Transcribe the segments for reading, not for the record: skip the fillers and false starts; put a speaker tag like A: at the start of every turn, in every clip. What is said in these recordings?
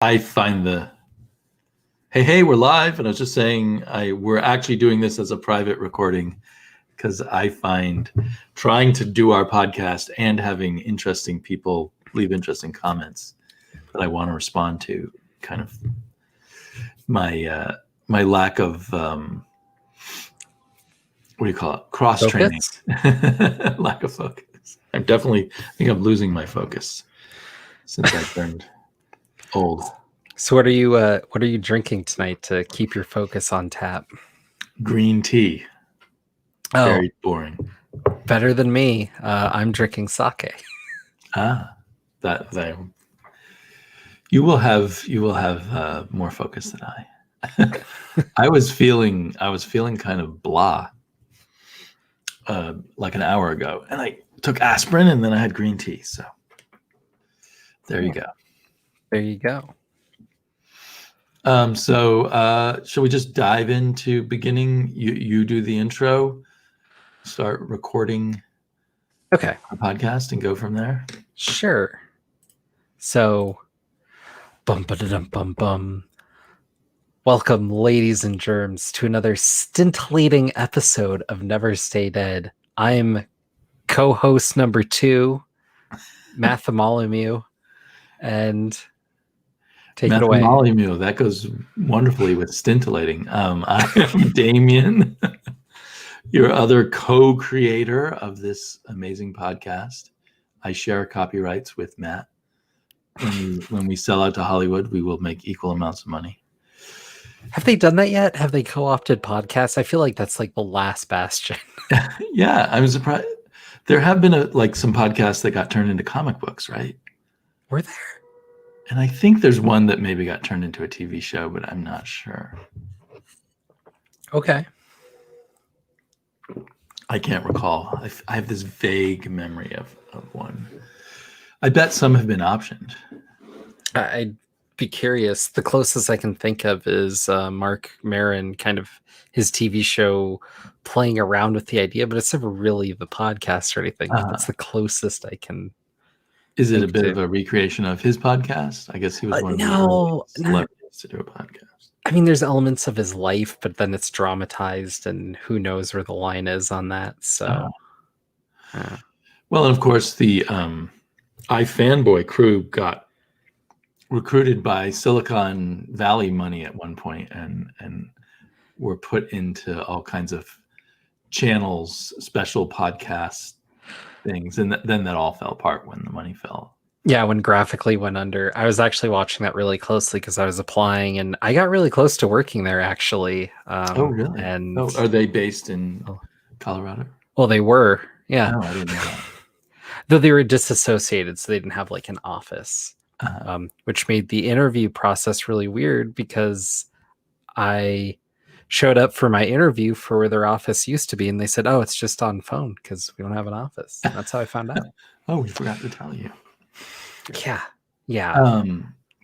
A: I find hey, we're live, and I was just saying we're actually doing this as a private recording because I find trying to do our podcast and having interesting people leave interesting comments that I want to respond to kind of my lack of what do you call it? Cross training. Lack of focus. I think I'm losing my focus since I turned old.
B: So what are you drinking tonight to keep your focus on tap?
A: Green tea. Very boring.
B: Better than me. I'm drinking sake.
A: That you will have more focus than I. I was feeling kind of blah like an hour ago, and I took aspirin, and then I had green tea. So there you go.
B: There you go.
A: So shall we just dive into beginning? You do the intro, start recording
B: a
A: podcast, and go from there.
B: Sure. So bum. Welcome, ladies and germs, to another scintillating episode of Never Stay Dead. I'm co-host number 2, Mathemolomew, and take it away.
A: Mathemolomew, that goes wonderfully with scintillating. I am Damian, your other co-creator of this amazing podcast. I share copyrights with Matt. When we sell out to Hollywood, we will make equal amounts of money.
B: Have they done that yet? Have they co-opted podcasts? I feel like that's like the last bastion.
A: Yeah, I'm surprised. There have been some podcasts that got turned into comic books, right?
B: Were there?
A: And I think there's one that maybe got turned into a TV show, but I'm not sure.
B: Okay.
A: I can't recall. I have this vague memory of one. I bet some have been optioned.
B: I'd be curious. The closest I can think of is Mark Maron, kind of his TV show playing around with the idea, but it's never really the podcast or anything. That's the closest I can.
A: Is it a bit of a recreation of his podcast? I guess he was one of the celebrities to do a podcast.
B: I mean, there's elements of his life, but then it's dramatized, and who knows where the line is on that. So,
A: well, and of course, the iFanboy crew got recruited by Silicon Valley money at one point, and were put into all kinds of channels, special podcasts, things, and then that all fell apart when the money fell.
B: Yeah, when Graphically went under. I was actually watching that really closely because I was applying, and I got really close to working there, actually.
A: Oh, really? And are they based in Colorado?
B: Well, they were. Yeah.
A: No, I didn't know that.
B: Though they were disassociated, so they didn't have like an office, which made the interview process really weird because I showed up for my interview for where their office used to be, and they said, "Oh, it's just on phone because we don't have an office." That's how I found out.
A: Oh, we forgot to tell you.
B: Yeah.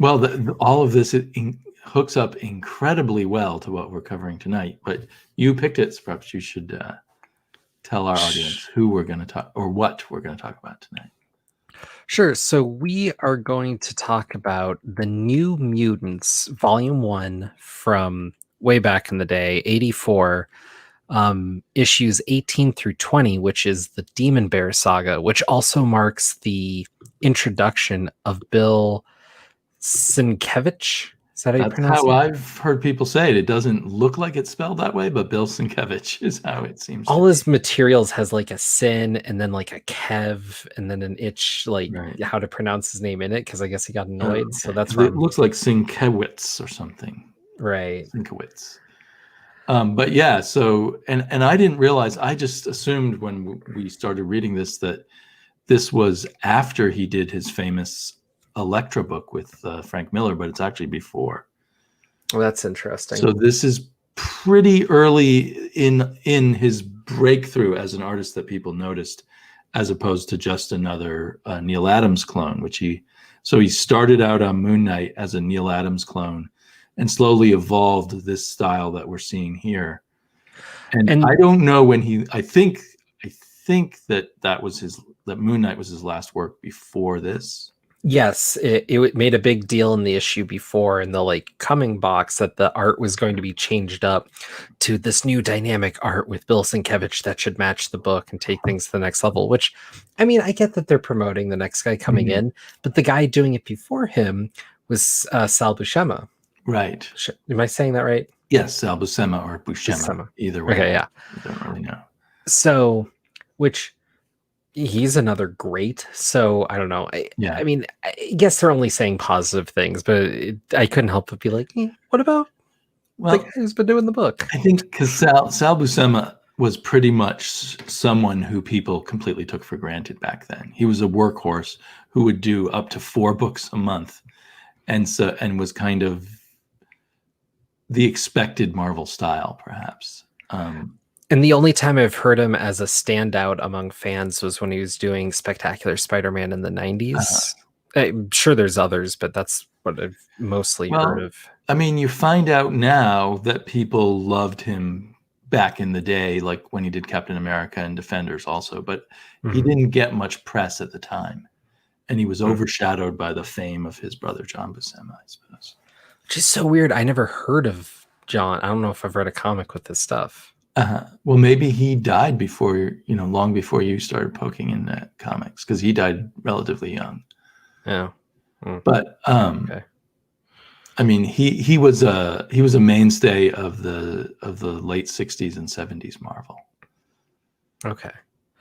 A: Well, all of this hooks up incredibly well to what we're covering tonight. But you picked it, so perhaps you should tell our audience who we're going to talk or what we're going to talk about tonight.
B: Sure. So we are going to talk about the New Mutants, Volume 1 from way back in the day, 84, issues 18 through 20, which is the Demon Bear saga, which also marks the introduction of Bill Sienkiewicz. Is that how you pronounce it?
A: That's how I've heard people say it. It doesn't look like it's spelled that way, but Bill Sienkiewicz is how it seems.
B: All his materials has like a sin and then like a Kev and then an itch, like how to pronounce his name in it, because I guess he got annoyed. Okay. So that's
A: it looks like Sienkiewicz or something.
B: Right.
A: Sienkiewicz. But yeah, so and I didn't realize, I just assumed when we started reading this that this was after he did his famous Elektra book with Frank Miller, but it's actually before.
B: Well, that's interesting.
A: So this is pretty early in his breakthrough as an artist that people noticed, as opposed to just another Neil Adams clone, he started out on Moon Knight as a Neil Adams clone and slowly evolved this style that we're seeing here. And I don't know when I think that was that Moon Knight was his last work before this.
B: Yes, it made a big deal in the issue before in the like coming box that the art was going to be changed up to this new dynamic art with Bill Sienkiewicz that should match the book and take things to the next level. Which, I mean, I get that they're promoting the next guy coming
A: Mhm.
B: in, but the guy doing it before him was Sal Buscema.
A: Right.
B: Am I saying that right?
A: Yes, Sal Buscema or Buscema,
B: Buscema.
A: either way.
B: Okay, yeah.
A: I don't really know.
B: So, which he's another great. So I don't know.
A: Yeah.
B: I mean, I guess they're only saying positive things, but I couldn't help but be like, what about the
A: Well,
B: guy who's been doing the book?
A: I think because Sal Buscema was pretty much someone who people completely took for granted back then. He was a workhorse who would do up to 4 books a month, and was kind of the expected Marvel style, perhaps.
B: And the only time I've heard him as a standout among fans was when he was doing Spectacular Spider-Man in the 90s. I'm sure there's others, but that's what I've mostly heard of.
A: I mean, you find out now that people loved him back in the day, like when he did Captain America and Defenders also, but he didn't get much press at the time. And he was overshadowed by the fame of his brother, John Buscema, I suppose.
B: Which is so weird. I never heard of John. I don't know if I've read a comic with this stuff.
A: Well, maybe he died before, long before you started poking in the comics, because he died relatively young.
B: Yeah.
A: But
B: Okay.
A: I mean, he was a mainstay of the late 60s and 70s Marvel.
B: Okay.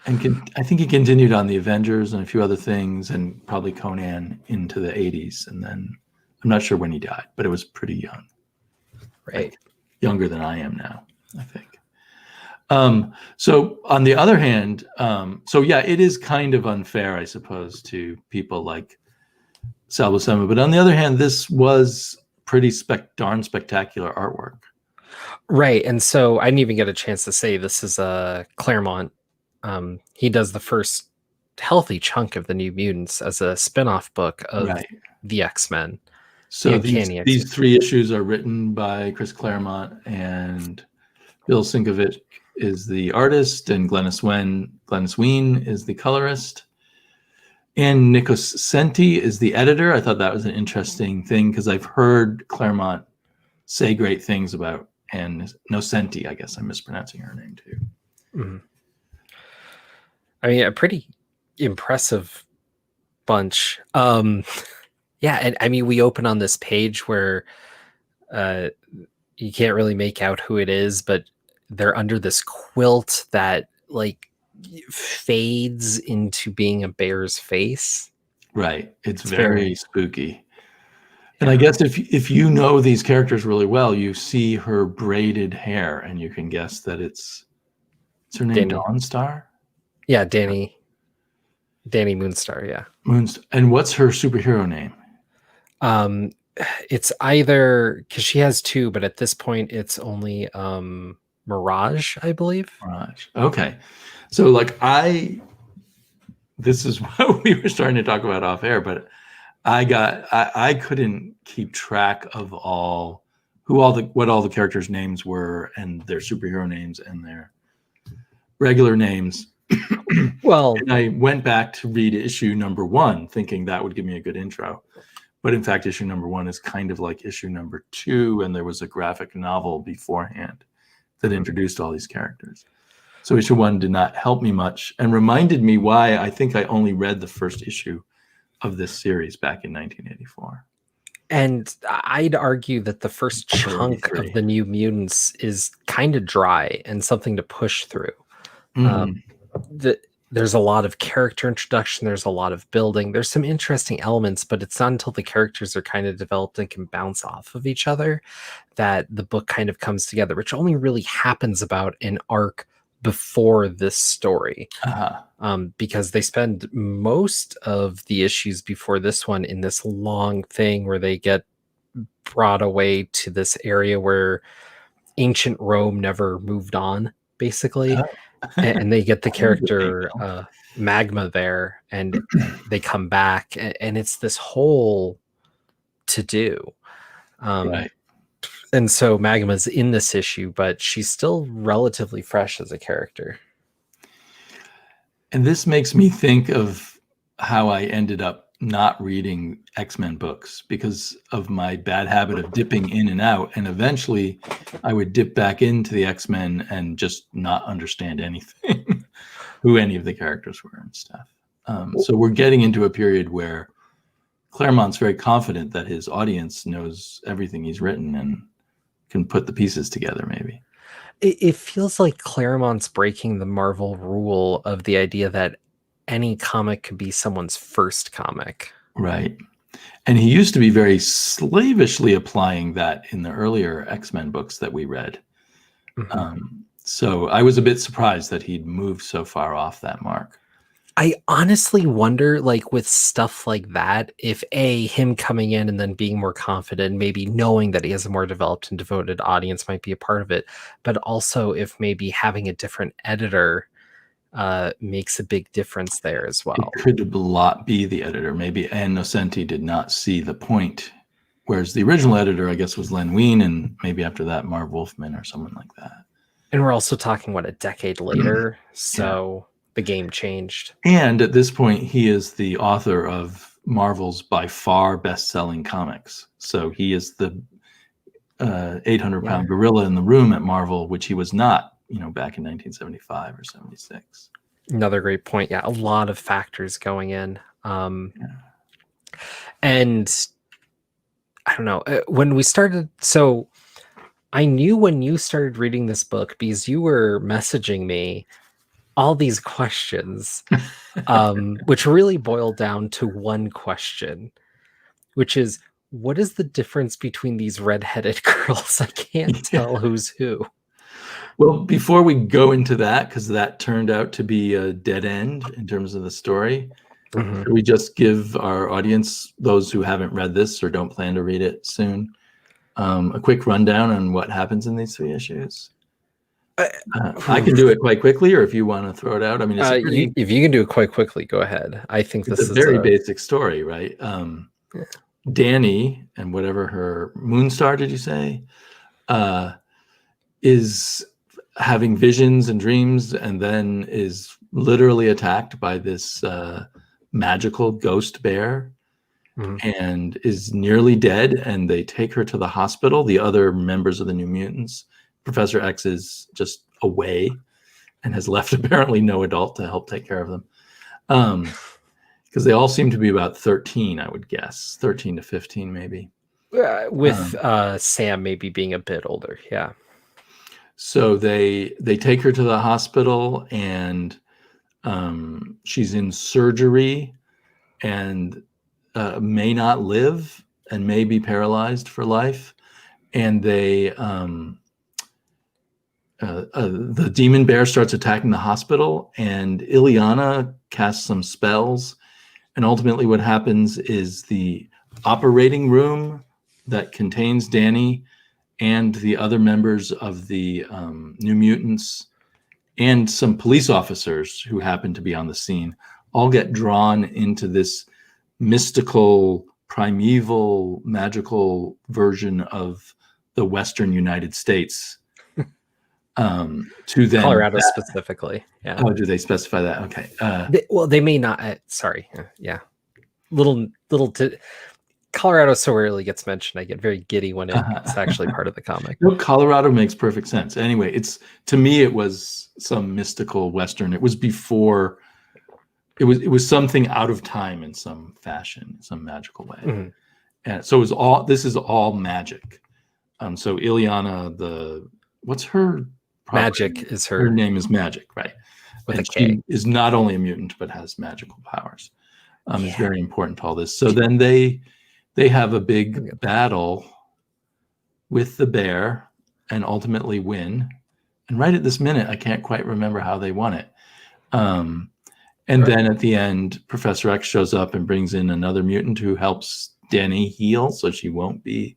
A: And I think he continued on the Avengers and a few other things, and probably Conan into the 80s. And then I'm not sure when he died, but it was pretty young.
B: Right.
A: Like younger than I am now, I think. So on the other hand, it is kind of unfair, I suppose, to people like Sal Buscema. But on the other hand, this was pretty darn spectacular artwork.
B: Right. And so I didn't even get a chance to say this is a Claremont. He does the first healthy chunk of the New Mutants as a spin-off book of the X-Men.
A: So these 3 issues are written by Chris Claremont, and Bill Sienkiewicz is the artist, and Glennis Wein is the colorist, and Nikos Senti is the editor. I thought that was an interesting thing because I've heard Claremont say great things about, and Nocenti, I guess I'm mispronouncing her name too.
B: Mm-hmm. I mean, a pretty impressive bunch. Yeah, and I mean, we open on this page where you can't really make out who it is, but they're under this quilt that like fades into being a bear's face.
A: Right. It's very spooky. And I guess if you know these characters really well, you see her braided hair and you can guess that it's her name, Dawnstar?
B: Yeah, Danny Moonstar, yeah.
A: And what's her superhero name?
B: It's either, because she has 2, but at this point it's only Mirage, I believe.
A: Mirage. Okay. So this is what we were starting to talk about off air, but I couldn't keep track of what all the characters' names were and their superhero names and their regular names. Well, and I went back to read issue number 1 thinking that would give me a good intro. But in fact, issue number 1 is kind of like issue number 2, and there was a graphic novel beforehand that introduced all these characters. So issue 1 did not help me much and reminded me why I think I only read the first issue of this series back in 1984. And
B: I'd argue that the first chunk of the New Mutants is kind of dry and something to push through. There's a lot of character introduction. There's a lot of building. There's some interesting elements, but it's not until the characters are kind of developed and can bounce off of each other that the book kind of comes together, which only really happens about an arc before this story. Because they spend most of the issues before this one in this long thing where they get brought away to this area where ancient Rome never moved on, basically. And they get the character Magma there, and they come back, and it's this whole to do. Right. And so Magma's in this issue, but she's still relatively fresh as a character. And this makes me think of how I ended up
A: not reading X-Men books because of my bad habit of dipping in and out. And eventually I would dip back into the X-Men and just not understand anything, who any of the characters were and stuff. So we're getting into a period where Claremont's very confident that his audience knows everything he's written and can put the pieces together, maybe.
B: It feels like Claremont's breaking the Marvel rule of the idea that any comic could be someone's first comic.
A: Right. And he used to be very slavishly applying that in the earlier X-Men books that we read. So I was a bit surprised that he'd moved so far off that mark.
B: I honestly wonder, like with stuff like that, if him coming in and then being more confident, maybe knowing that he has a more developed and devoted audience might be a part of it, but also if maybe having a different editor makes a big difference there as well.
A: It could be the editor. Maybe Ann Nocenti did not see the point, whereas the original editor, I guess, was Len Wein, and maybe after that, Marv Wolfman or someone like that.
B: And we're also talking, a decade later, so the game changed.
A: And at this point, he is the author of Marvel's by far best-selling comics. So he is the 800-pound gorilla in the room at Marvel, which he was not, back in 1975 or 76.
B: Another great point. Yeah, a lot of factors going in. And I don't know, when we started, so I knew when you started reading this book because you were messaging me all these questions, which really boiled down to one question, which is, what is the difference between these redheaded girls? I can't tell who's who.
A: Well, before we go into that, because that turned out to be a dead end in terms of the story, should we just give our audience, those who haven't read this or don't plan to read it soon, a quick rundown on what happens in these 3 issues? I can do it quite quickly, or if you want to throw it out. I mean,
B: if you can do it quite quickly, go ahead. I think this is
A: a very basic story, right? Danny, and whatever her Moonstar, did you say, is having visions and dreams, and then is literally attacked by this magical ghost bear, and is nearly dead. And they take her to the hospital. The other members of the New Mutants. Professor X is just away and has left apparently no adult to help take care of them. Because they all seem to be about 13, I would guess. 13 to 15, maybe.
B: With Sam maybe being a bit older, yeah.
A: So they take her to the hospital, and she's in surgery and may not live and may be paralyzed for life. And they... the demon bear starts attacking the hospital, and Ileana casts some spells. And ultimately what happens is the operating room that contains Danny and the other members of the New Mutants and some police officers who happen to be on the scene all get drawn into this mystical, primeval, magical version of the Western United States. To then
B: Colorado specifically. Yeah.
A: Oh, do they specify that? Okay.
B: They may not. Sorry. Yeah. Colorado so rarely gets mentioned. I get very giddy when it's actually part of the comic.
A: No, Colorado makes perfect sense. Anyway, to me it was some mystical Western. It was before. It was something out of time in some fashion, some magical way. And so this is all magic. So Ileana, what's her?
B: Magic is her
A: name is Magic, right?
B: With
A: and
B: a K.
A: She is not only a mutant but has magical powers. It's very important to all this. So then they have a big battle with the bear and ultimately win. And right at this minute, I can't quite remember how they won it. And then at the end, Professor X shows up and brings in another mutant who helps Danny heal so she won't be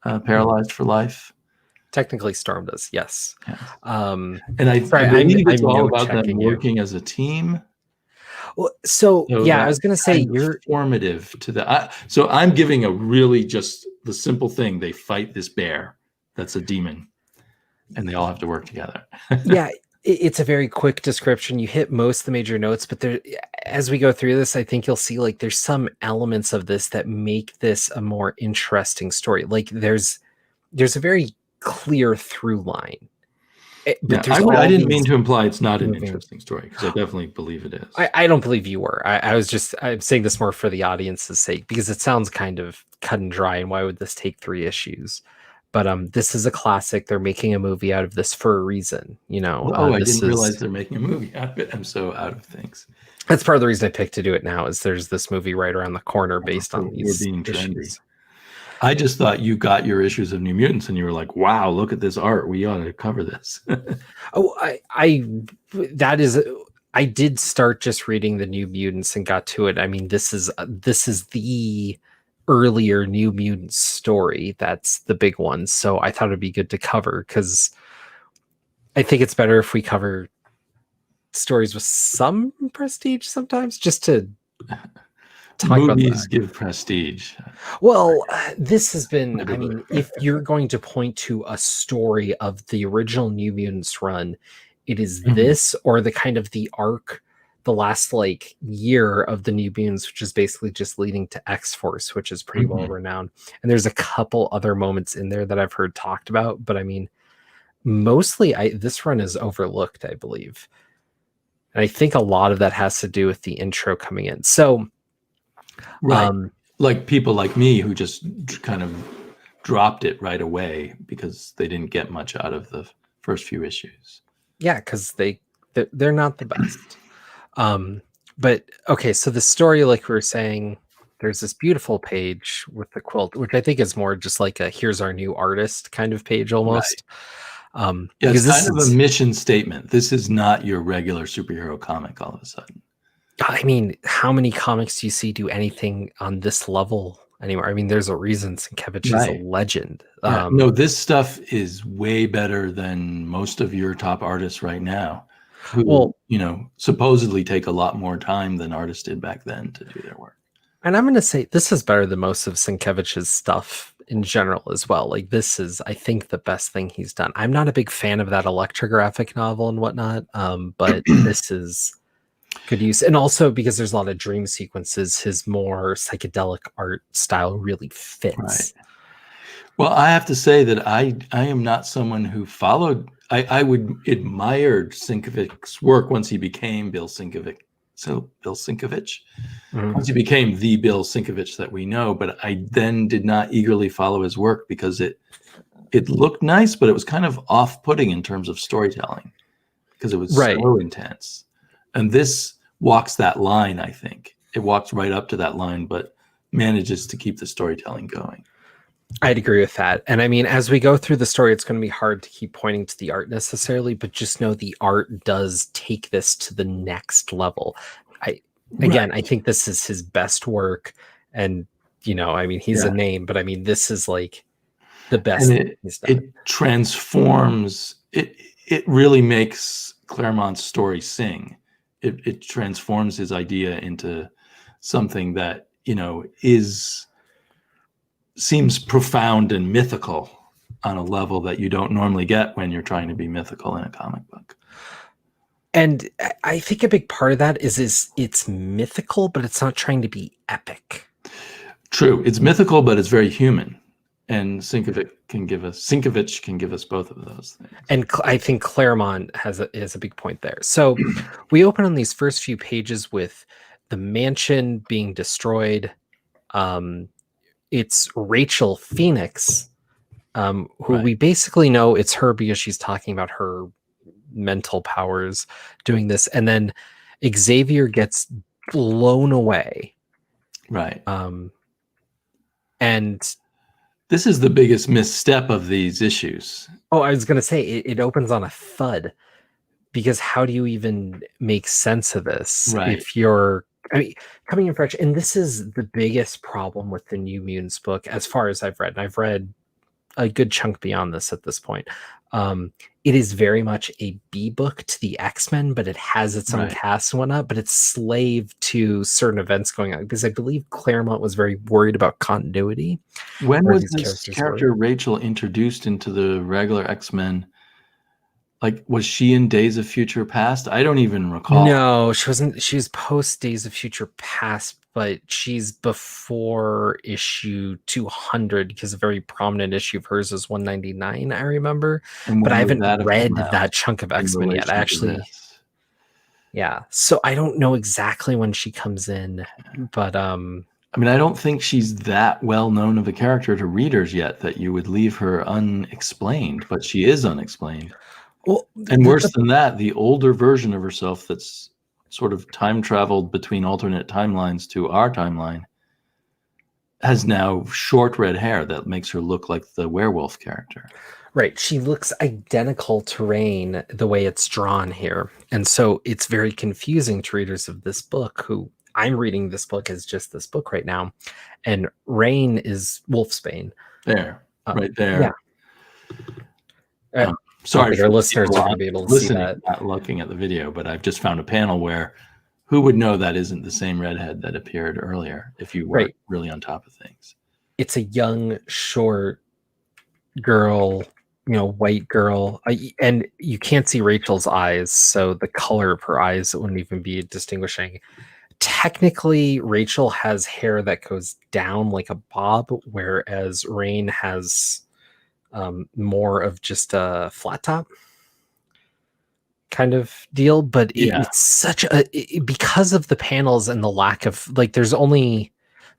A: paralyzed for life.
B: Technically, Storm does, yes.
A: Yeah. And I believe it's all about them working as a team.
B: Well, so I was going to say you're
A: formative to the. So I'm giving a really just the simple thing. They fight this bear that's a demon, and they all have to work together.
B: Yeah, it's a very quick description. You hit most of the major notes, but there, as we go through this, I think you'll see like there's some elements of this that make this a more interesting story. Like there's a very clear through line. But
A: I didn't mean to imply it's not an interesting story, because I definitely believe it is.
B: I don't believe you were. I'm saying this more for the audience's sake, because it sounds kind of cut and dry. And why would this take 3 issues? But this is a classic. They're making a movie out of this for a reason, you know.
A: I didn't realize they're making a movie out of it. I'm so out of things.
B: That's part of the reason I picked to do it now. Is there's this movie right around the corner based on these issues.
A: I just thought you got your issues of New Mutants and you were like, wow, look at this art. We ought to cover this.
B: I did start just reading the New Mutants and got to it. I mean, this is the earlier New Mutants story. That's the big one. So I thought it'd be good to cover, because I think it's better if we cover stories with some prestige sometimes, just to talk
A: Movies
B: about that.
A: Give prestige.
B: Well, this has been, I mean, if you're going to point to a story of the original New Mutants run, it is this, or the kind of the arc, the last like year of the New Mutants, which is basically just leading to X-Force, which is pretty well renowned. And there's a couple other moments in there that I've heard talked about, but I mean, mostly this run is overlooked, I believe. And I think a lot of that has to do with the intro coming in. So,
A: right. Like people like me who just kind of dropped it right away because they didn't get much out of the first few issues.
B: Yeah, because they're not the best. But okay, so the story, like we were saying, there's this beautiful page with the quilt, which I think is more just like a here's our new artist kind of page almost.
A: Right. It's kind of a mission statement. This is not your regular superhero comic all of a sudden.
B: I mean, how many comics do you see do anything on this level anymore? I mean, there's a reason Sienkiewicz is a legend.
A: No, this stuff is way better than most of your top artists right now, who, supposedly take a lot more time than artists did back then to do their work.
B: And I'm going to say this is better than most of Sienkiewicz's stuff in general as well. Like, this is, I think, the best thing he's done. I'm not a big fan of that electrographic novel and whatnot, but this is good use. And also because there's a lot of dream sequences, his more psychedelic art style really fits. Right.
A: Well, I have to say that I am not someone who followed. I would admire Sienkiewicz's work once he became Bill Sienkiewicz. So Bill Sienkiewicz, once he became the Bill Sienkiewicz that we know, but I then did not eagerly follow his work because it looked nice, but it was kind of off-putting in terms of storytelling because it was so intense. And this walks that line, I think. It walks right up to that line, but manages to keep the storytelling going.
B: I'd agree with that. And I mean, as we go through the story, it's going to be hard to keep pointing to the art necessarily, but just know the art does take this to the next level. I think this is his best work. And, I mean, he's a name, but I mean, this is like the best thing he's done.
A: It transforms, it really makes Claremont's story sing. It transforms his idea into something that, seems profound and mythical on a level that you don't normally get when you're trying to be mythical in a comic book.
B: And I think a big part of that is it's mythical, but it's not trying to be epic.
A: True. It's mythical, but it's very human. And Sienkiewicz can give us both of those things. And
B: I think Claremont has a big point there. So we open on these first few pages with the mansion being destroyed. It's Rachel Phoenix, who we basically know it's her because she's talking about her mental powers doing this. And then Xavier gets blown away.
A: Right.
B: And
A: this is the biggest misstep of these issues.
B: Oh, I was going to say it opens on a thud, because how do you even make sense of this if you're coming in fresh? And this is the biggest problem with the New Mutants book, as far as I've read. And I've read a good chunk beyond this at this point. It is very much a B book to the X-Men, but it has its own cast and whatnot, but it's slave to certain events going on, because I believe Claremont was very worried about continuity.
A: When was this character Rachel introduced into the regular X-Men? Like, was she in Days of Future Past? I don't even recall.
B: No, she wasn't. She's post Days of Future Past, but she's before issue 200 because a very prominent issue of hers is 199. I remember,
A: And
B: but
A: when
B: I
A: was
B: haven't
A: that
B: read
A: about
B: that chunk of
A: in
B: X-Men yet. I
A: relation to
B: actually,
A: this?
B: yeah. So I don't know exactly when she comes in, but
A: I mean, I don't think she's that well known of a character to readers yet that you would leave her unexplained, but she is unexplained.
B: well,
A: And worse than that, the older version of herself that's sort of time traveled between alternate timelines to our timeline has now short red hair that makes her look like the werewolf character.
B: right. She looks identical to Rain the way it's drawn here. And so it's very confusing to readers of this book who I'm reading this book as just this book right now. And Rain is Wolfsbane.
A: There, right there.
B: Yeah.
A: Sorry
B: our
A: for
B: listeners
A: people
B: are going to be able to see
A: listening,
B: that.
A: not looking at the video, but I've just found a panel where who would know that isn't the same redhead that appeared earlier if you weren't really on top of things.
B: It's a young, short girl, white girl. And you can't see Rachel's eyes, so the color of her eyes wouldn't even be distinguishing. Technically, Rachel has hair that goes down like a bob, whereas Rain has more of just a flat top kind of deal. But it's such because of the panels and the lack of there's only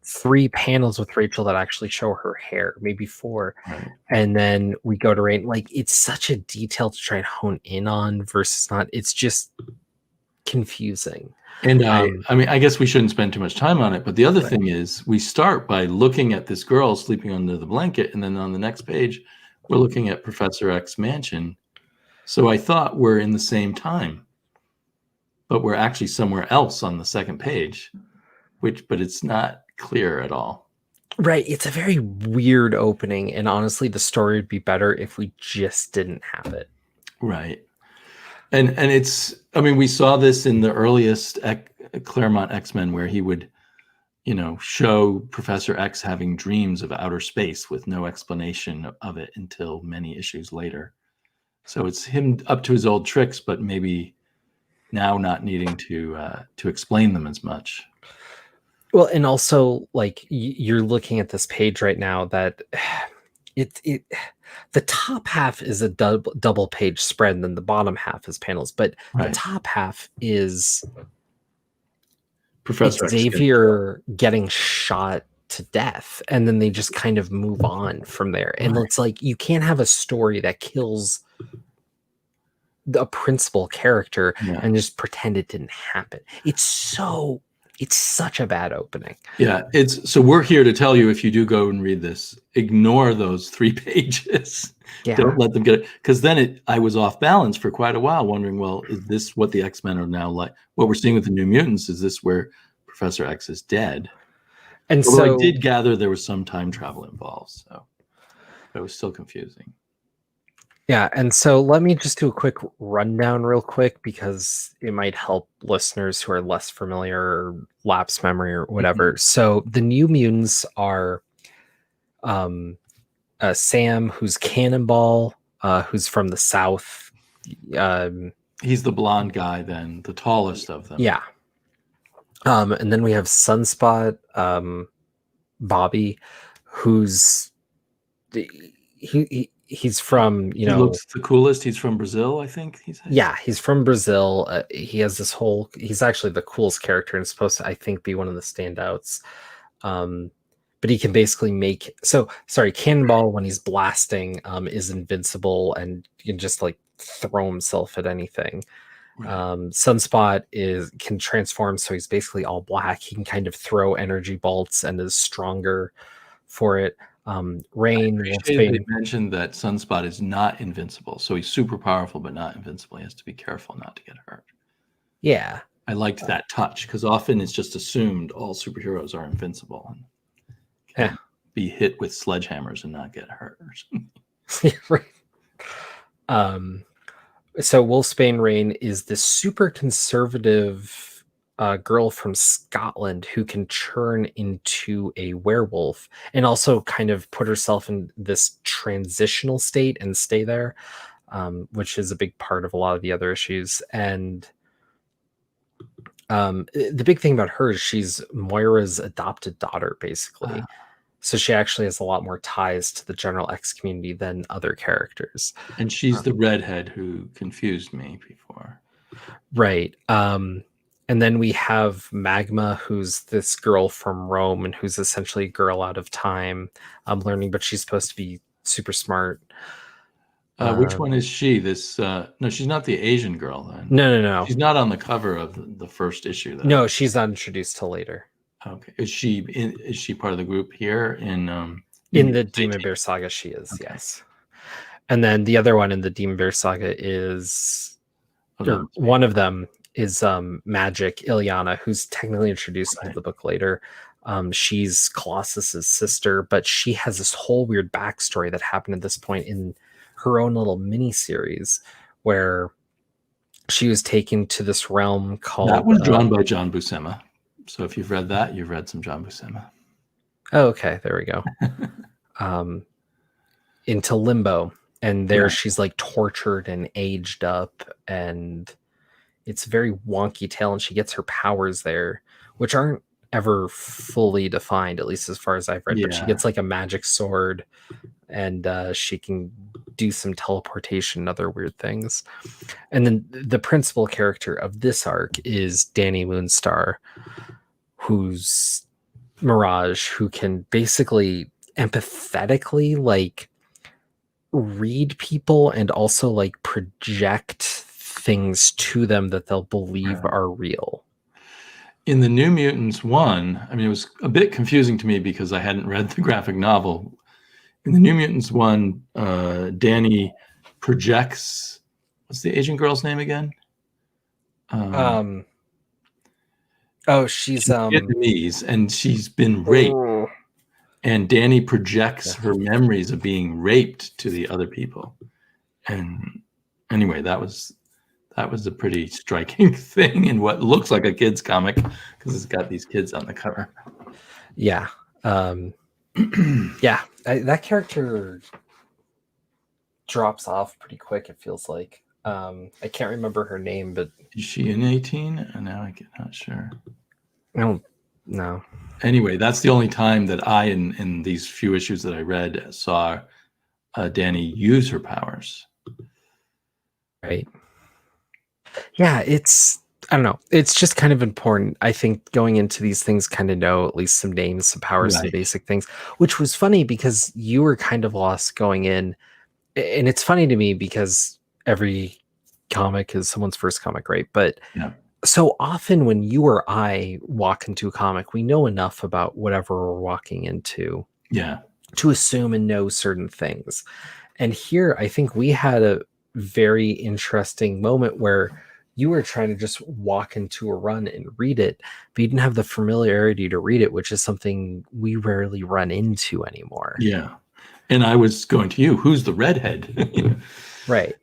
B: 3 panels with Rachel that actually show her hair, maybe 4.
A: Right.
B: And then we go to Rain. It's such a detail to try and hone in on versus not. It's just confusing.
A: And I mean, I guess we shouldn't spend too much time on it, but the other thing is we start by looking at this girl sleeping under the blanket, and then on the next page, we're looking at Professor X's mansion. So I thought we're in the same time, but we're actually somewhere else on the second page, but it's not clear at all.
B: Right. It's a very weird opening, and honestly, the story would be better if we just didn't have it.
A: Right. And it's, I mean, we saw this in the earliest Claremont X-Men where he would, show Professor X having dreams of outer space with no explanation of it until many issues later. So it's him up to his old tricks, but maybe now not needing to explain them as much.
B: Well, and also you're looking at this page right now that the top half is a double page spread, and then the bottom half is panels. But the top half is Professor Xavier getting shot to death, and then they just kind of move on from there. And it's you can't have a story that kills the principal character and just pretend it didn't happen. It's such a bad opening.
A: Yeah, so we're here to tell you, if you do go and read this, ignore those 3 pages. Yeah. Don't let them get it, because then I was off balance for quite a while, wondering, well, is this what the X-Men are now like? What we're seeing with the New Mutants, is this where Professor X is dead? And so I did gather there was some time travel involved, so it was still confusing.
B: Yeah, and so let me just do a quick rundown real quick, because it might help listeners who are less familiar or lapse memory or whatever. So the New Mutants are Sam, who's Cannonball, who's from the South.
A: He's the blonde guy, then, the tallest of them.
B: Yeah. And then we have Sunspot, Bobby, who's he's from,
A: he looks the coolest. He's from Brazil, I think.
B: He's from Brazil. He has this he's actually the coolest character and supposed to, I think, be one of the standouts. But he can basically Cannonball, when he's blasting, is invincible and can just throw himself at anything. Sunspot can transform, so he's basically all black. He can kind of throw energy bolts and is stronger for it. Rain.
A: They mentioned that Sunspot is not invincible, so he's super powerful but not invincible. He has to be careful not to get hurt.
B: Yeah,
A: I liked that touch, because often it's just assumed all superheroes are invincible and can be hit with sledgehammers and not get hurt.
B: Right. So Wolfsbane Rain is this super conservative girl from Scotland who can turn into a werewolf and also kind of put herself in this transitional state and stay there. which is a big part of a lot of the other issues. And the big thing about her is she's Moira's adopted daughter, basically. So she actually has a lot more ties to the General X community than other characters.
A: And she's the redhead who confused me before.
B: Right. And then we have Magma, who's this girl from Rome and who's essentially a girl out of time, learning, but she's supposed to be super smart.
A: Which one is she? This no, she's not the Asian girl then.
B: No.
A: She's not on the cover of the first issue though.
B: No, she's not introduced till later.
A: Okay. Is she part of the group here in
B: the Demon Bear Saga? She is, okay. Yes. And then the other one in the Demon Bear Saga is one of them is Magic Ileana, who's technically introduced into the book later. She's Colossus's sister, but she has this whole weird backstory that happened at this point in her own little mini series where she was taken to this realm called...
A: That was drawn by John Buscema. So if you've read that, you've read some John Buscema.
B: Oh, okay. There we go. Into Limbo. And there she's like tortured and aged up, and it's a very wonky tale, and she gets her powers there, which aren't ever fully defined, at least as far as I've read. But she gets like a magic sword, and she can do some teleportation and other weird things. And then the principal character of this arc is Danny Moonstar, who's Mirage, who can basically empathetically like read people and also like project things to them that they'll believe are real.
A: In the New Mutants 1, I mean, it was a bit confusing to me because I hadn't read the graphic novel. In the New Mutants 1, Danny projects, what's the Asian girl's name again?
B: She's
A: Vietnamese, and she's been raped. And Danny projects her memories of being raped to the other people. And anyway, that was a pretty striking thing in what looks like a kid's comic because it's got these kids on the cover.
B: Yeah. That character drops off pretty quick, it feels like. I can't remember her name, but...
A: Is she in 18? Now I'm not sure.
B: No.
A: Anyway, that's the only time that I, in these few issues that I read, saw Danny use her powers.
B: Right. Yeah, I don't know. It's just kind of important. I think going into these things, kind of know at least some names, some powers, some basic things, which was funny because you were kind of lost going in. And it's funny to me because every comic is someone's first comic, right? But so often when you or I walk into a comic, we know enough about whatever we're walking into to assume and know certain things. And here, I think we had a very interesting moment where you were trying to just walk into a run and read it, but you didn't have the familiarity to read it, which is something we rarely run into anymore.
A: Yeah. And I was going to you, who's the redhead?
B: Right.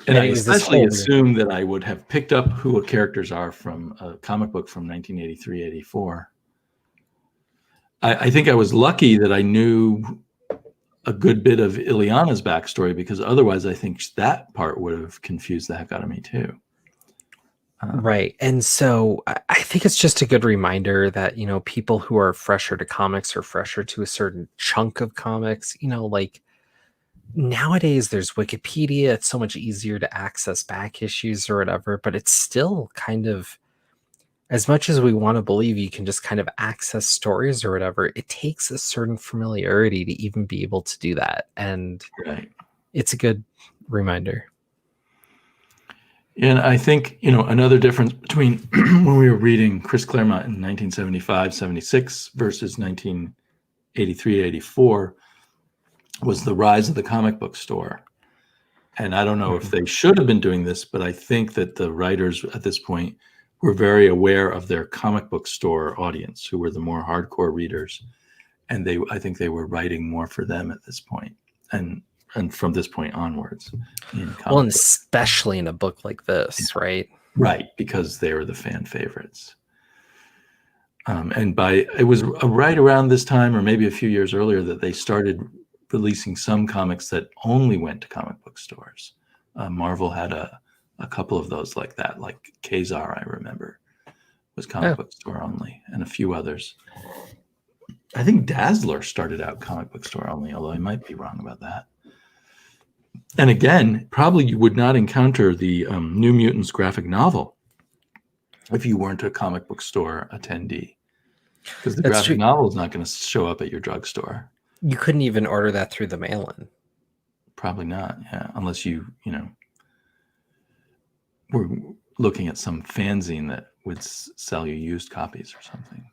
A: And I especially assumed that I would have picked up who the characters are from a comic book from 1983-84. I think I was lucky that I knew a good bit of Ileana's backstory, because otherwise I think that part would have confused the heck out of me too.
B: Right. And so I think it's just a good reminder that, people who are fresher to comics or fresher to a certain chunk of comics, like nowadays there's Wikipedia. It's so much easier to access back issues or whatever, but it's still kind of, as much as we want to believe you can just kind of access stories or whatever, it takes a certain familiarity to even be able to do that. And it's a good reminder.
A: And I think, another difference between when we were reading Chris Claremont in 1975-76 versus 1983-84 was the rise of the comic book store. And I don't know if they should have been doing this, but I think that the writers at this point were very aware of their comic book store audience, who were the more hardcore readers. And I think they were writing more for them at this point. And from this point onwards.
B: Well, and especially in a book like this, right?
A: Right, because they were the fan favorites. And it was right around this time, or maybe a few years earlier, that they started releasing some comics that only went to comic book stores. Marvel had a couple of those like that, like Kazar, I remember, was comic book store only, and a few others. I think Dazzler started out comic book store only, although I might be wrong about that. And again, probably you would not encounter the New Mutants graphic novel if you weren't a comic book store attendee, because the graphic novel is not going to show up at your drugstore.
B: You couldn't even order that through the mail-in.
A: Probably not, yeah, unless you were looking at some fanzine that would sell you used copies or something.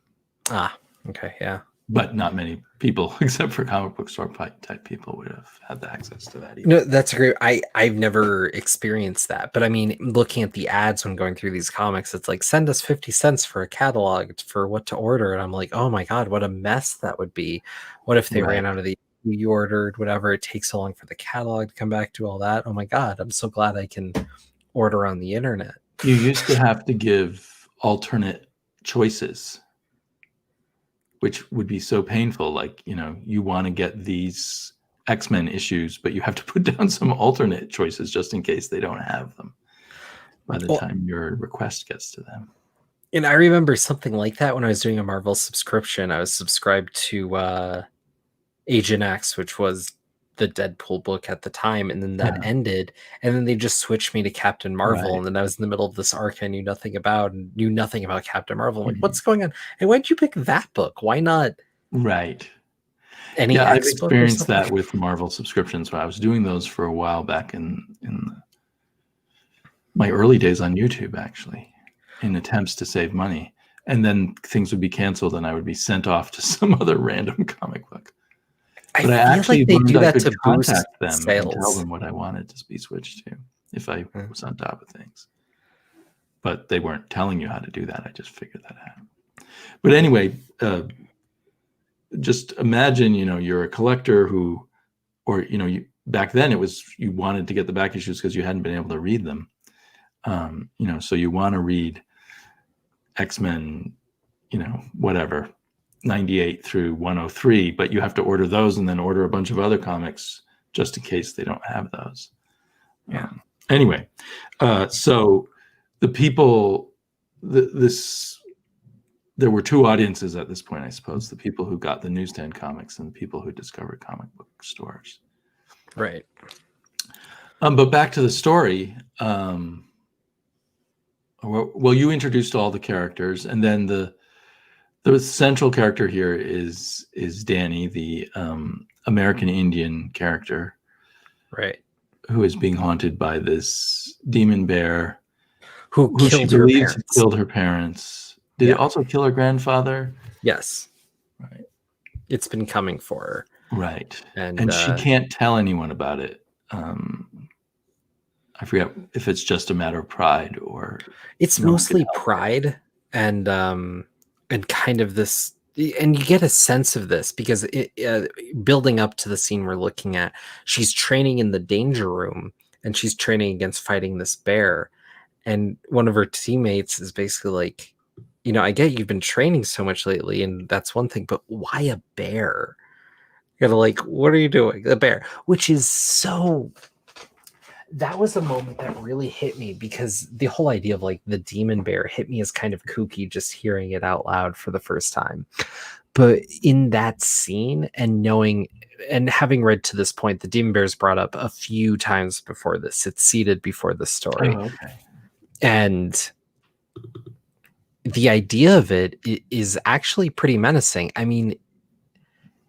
B: Ah, okay, yeah.
A: But not many people, except for comic book store type people, would have had the access to that either.
B: No, that's great. I've never experienced that. But I mean, looking at the ads when going through these comics, it's like, send us 50 cents for a catalog for what to order. And I'm like, oh my God, what a mess that would be. What if they ran out of the you ordered, whatever, it takes so long for the catalog to come back to all that. Oh my God, I'm so glad I can order on the internet.
A: You used to have to give alternate choices, which would be so painful. Like, you want to get these X-Men issues, but you have to put down some alternate choices just in case they don't have them by the time your request gets to them.
B: And I remember something like that when I was doing a Marvel subscription. I was subscribed to Agent X, which was the Deadpool book at the time, and then that ended, and then they just switched me to Captain Marvel, and then I was in the middle of this arc I knew nothing about Captain Marvel. I'm like, what's going on? And why'd you pick that book? Why not?
A: Right.
B: Any
A: I've experienced that with Marvel subscriptions. I was doing those for a while back in my early days on YouTube, actually, in attempts to save money. And then things would be canceled, and I would be sent off to some other random comic book. But I actually
B: like they do that to
A: contact them
B: sales.
A: and tell them what I wanted to be switched to if I was on top of things. But they weren't telling you how to do that. I just figured that out. But anyway, just imagine, you're a collector who, or, back then it was, you wanted to get the back issues because you hadn't been able to read them. So you want to read X-Men, whatever, 98 through 103, but you have to order those and then order a bunch of other comics just in case they don't have those. Anyway, so the people, there were two audiences at this point, I suppose: the people who got the newsstand comics and the people who discovered comic book stores.
B: Right.
A: But back to the story. Well, you introduced all the characters, and then the central character here is Danny, the American Indian character,
B: right,
A: who is being haunted by this demon bear
B: who
A: she believes killed her parents. Did it also kill her grandfather?
B: Yes.
A: Right.
B: It's been coming for her.
A: Right. And she can't tell anyone about it. I forget if it's just a matter of pride or
B: it's mostly pride and kind of this, and you get a sense of this because building up to the scene we're looking at, she's training in the danger room and she's training against fighting this bear, and one of her teammates is basically like, I get you've been training so much lately and that's one thing, but why a bear? You gotta, like, what are you doing? A bear, which is so... That was a moment that really hit me because the whole idea of like the demon bear hit me as kind of kooky just hearing it out loud for the first time. But in that scene and knowing and having read to this point, the demon bear is brought up a few times before this. It's seated before the story.
A: Oh, okay.
B: And the idea of it is actually pretty menacing. I mean,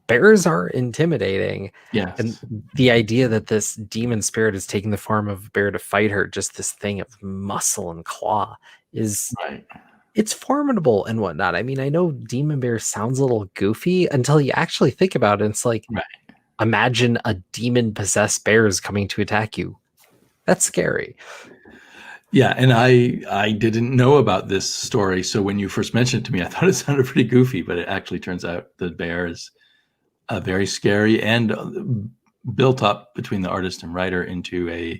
B: bears are intimidating.
A: Yes.
B: And the idea that this demon spirit is taking the form of a bear to fight her, just this thing of muscle and claw, is it's formidable and whatnot. I mean, I know demon bear sounds a little goofy until you actually think about it. It's like, imagine a demon possessed bear is coming to attack you. That's scary.
A: Yeah, and I didn't know about this story, so when you first mentioned it to me, I thought it sounded pretty goofy, but it actually turns out the bear is very scary and built up between the artist and writer into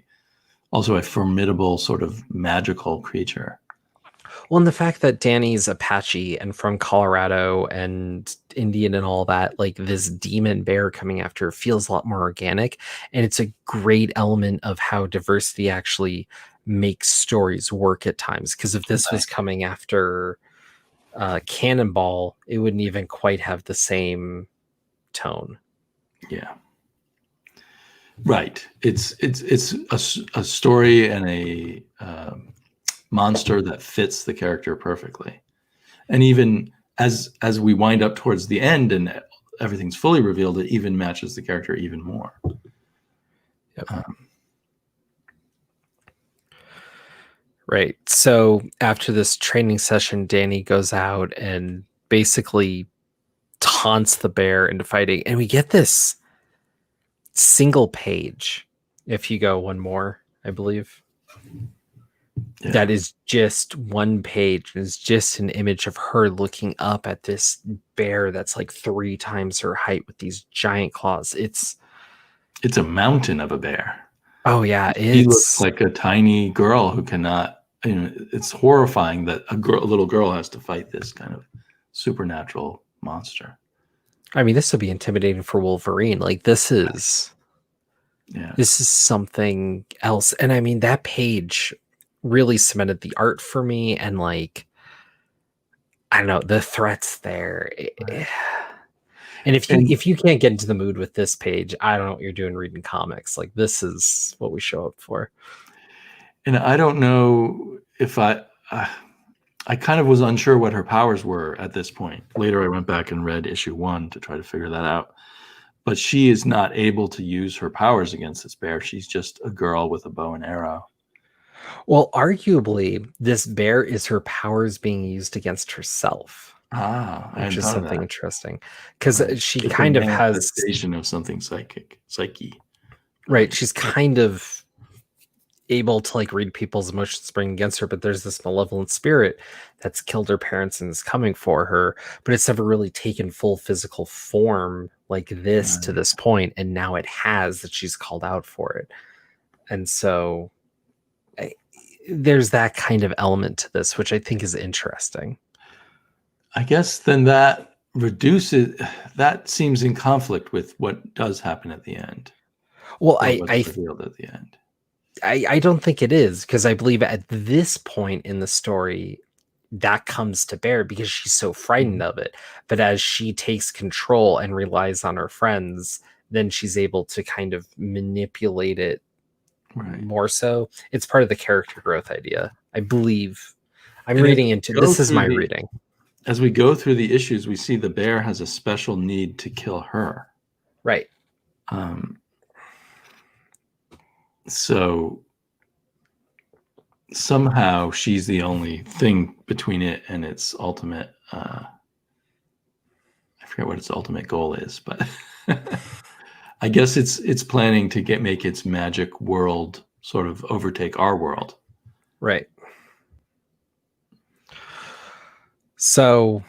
A: also a formidable sort of magical creature.
B: Well, and the fact that Danny's Apache and from Colorado and Indian and all that, like this demon bear coming after her feels a lot more organic. And it's a great element of how diversity actually makes stories work at times. Because if this was coming after Cannonball, it wouldn't even quite have the same tone.
A: Yeah. Right. It's a story and a monster that fits the character perfectly. And even as we wind up towards the end and everything's fully revealed, it even matches the character even more.
B: Yep. Right. So after this training session, Danny goes out and basically taunts the bear into fighting. And we get this single page. If you go one more, I believe. Yeah. That is just one page. It's just an image of her looking up at this bear that's like 3 times her height with these giant claws. It's
A: a mountain of a bear.
B: Oh yeah,
A: he looks like a tiny girl who cannot. It's horrifying that a little girl has to fight this kind of supernatural monster.
B: I mean, this would be intimidating for Wolverine. Like this is something else. And I mean, that page really cemented the art for me. And like, I don't know, the threats there. And if you can't get into the mood with this page, I don't know what you're doing reading comics. Like this is what we show up for.
A: And I don't know if I kind of was unsure what her powers were at this point. Later, I went back and read issue 1 to try to figure that out. But she is not able to use her powers against this bear. She's just a girl with a bow and arrow.
B: Well, arguably, this bear is her powers being used against herself. Which is something interesting. Because she kind of has...
A: manifestation of something psyche.
B: Right, she's kind of able to like read people's emotions spring against her, but there's this malevolent spirit that's killed her parents and is coming for her, but it's never really taken full physical form like this to this point, and now it has, that she's called out for it. And so there's that kind of element to this, which I think is interesting.
A: I guess then that seems in conflict with what does happen at the end.
B: Well,
A: revealed at the end.
B: I don't think it is, because I believe at this point in the story that comes to bear because she's so frightened of it. But as she takes control and relies on her friends, then she's able to kind of manipulate it more so. It's part of the character growth idea, I believe. I'm reading into this is my reading.
A: As we go through the issues, we see the bear has a special need to kill her.
B: Right.
A: So somehow she's the only thing between it and its ultimate I forget what its ultimate goal is, but I guess it's planning to make its magic world sort of overtake our world.
B: Right. So,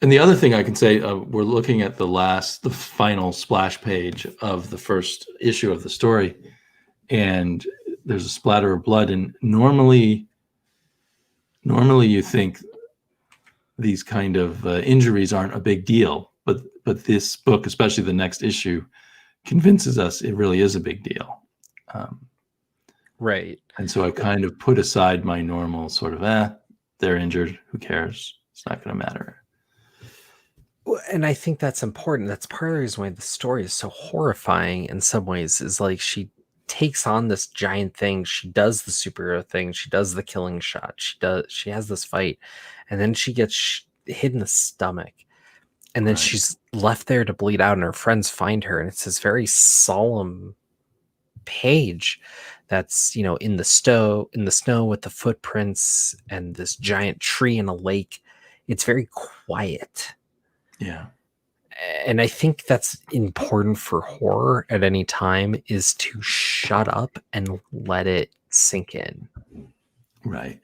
A: and the other thing I can say, we're looking at the final splash page of the first issue of the story, and there's a splatter of blood. And normally you think these kind of injuries aren't a big deal, but this book, especially the next issue, convinces us it really is a big deal.
B: Right.
A: And so I kind of put aside my normal sort of, they're injured, who cares? It's not going to matter.
B: And I think that's important. That's part of the reason why the story is so horrifying in some ways, is like she takes on this giant thing. She does the superhero thing. She does the killing shot. She has this fight, and then she gets hit in the stomach, and then she's left there to bleed out, and her friends find her, and it's this very solemn page that's, in the snow with the footprints and this giant tree in a lake. It's very quiet.
A: Yeah.
B: And I think that's important for horror at any time, is to shut up and let it sink in.
A: Right.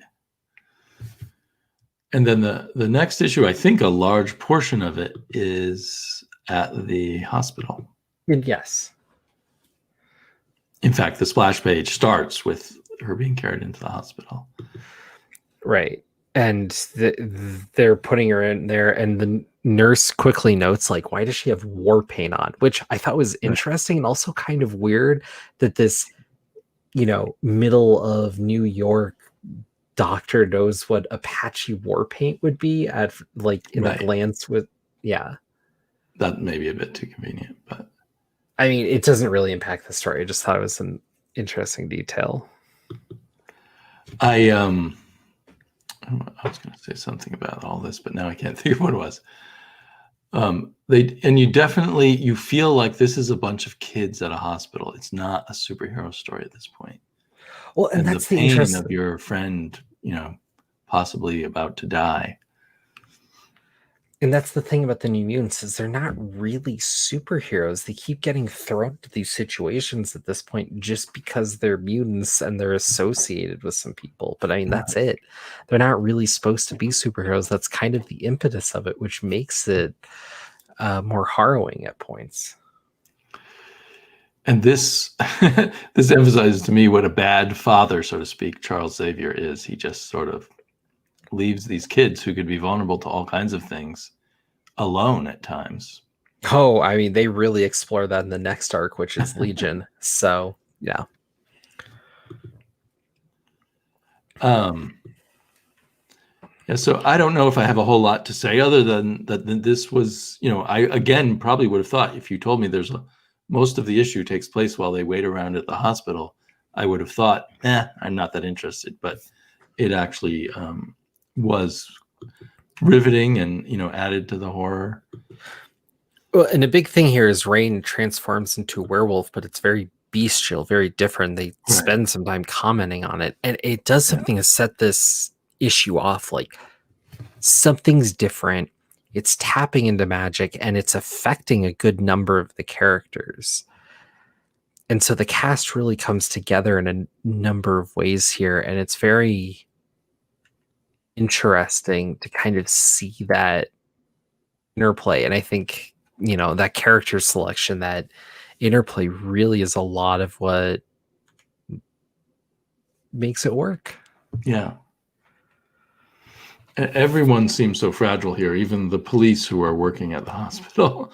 A: And then the next issue, I think a large portion of it is at the hospital.
B: Yes.
A: In fact, the splash page starts with her being carried into the hospital.
B: Right. And they're putting her in there, and the nurse quickly notes, like, why does she have war paint on? Which I thought was interesting and also kind of weird that this, middle of New York doctor knows what Apache war paint would be at in a glance with, yeah.
A: That may be a bit too convenient, but
B: I mean, it doesn't really impact the story. I just thought it was an interesting detail.
A: I was going to say something about all this, but now I can't think of what it was. You feel like this is a bunch of kids at a hospital. It's not a superhero story at this point.
B: Well, and that's
A: the pain of your friend, possibly about to die.
B: And that's the thing about the New Mutants, is they're not really superheroes. They keep getting thrown into these situations at this point just because they're mutants and they're associated with some people. But I mean, that's it. They're not really supposed to be superheroes. That's kind of the impetus of it, which makes it more harrowing at points.
A: And this this emphasizes to me what a bad father, so to speak, Charles Xavier is. He just sort of leaves these kids who could be vulnerable to all kinds of things alone at times.
B: Oh, I mean, they really explore that in the next arc, which is Legion. So, yeah.
A: So I don't know if I have a whole lot to say other than that this was, I again probably would have thought, if you told me most of the issue takes place while they wait around at the hospital, I would have thought, I'm not that interested. But it actually was riveting and, added to the horror.
B: Well, and a big thing here is Rain transforms into a werewolf, but it's very bestial, very different. They spend some time commenting on it, and it does something to set this issue off. Like, something's different. It's tapping into magic, and it's affecting a good number of the characters. And so the cast really comes together in a number of ways here, and it's very interesting to kind of see that interplay. And I think, that character selection, that interplay really is a lot of what makes it work.
A: Yeah. Everyone seems so fragile here, even the police who are working at the hospital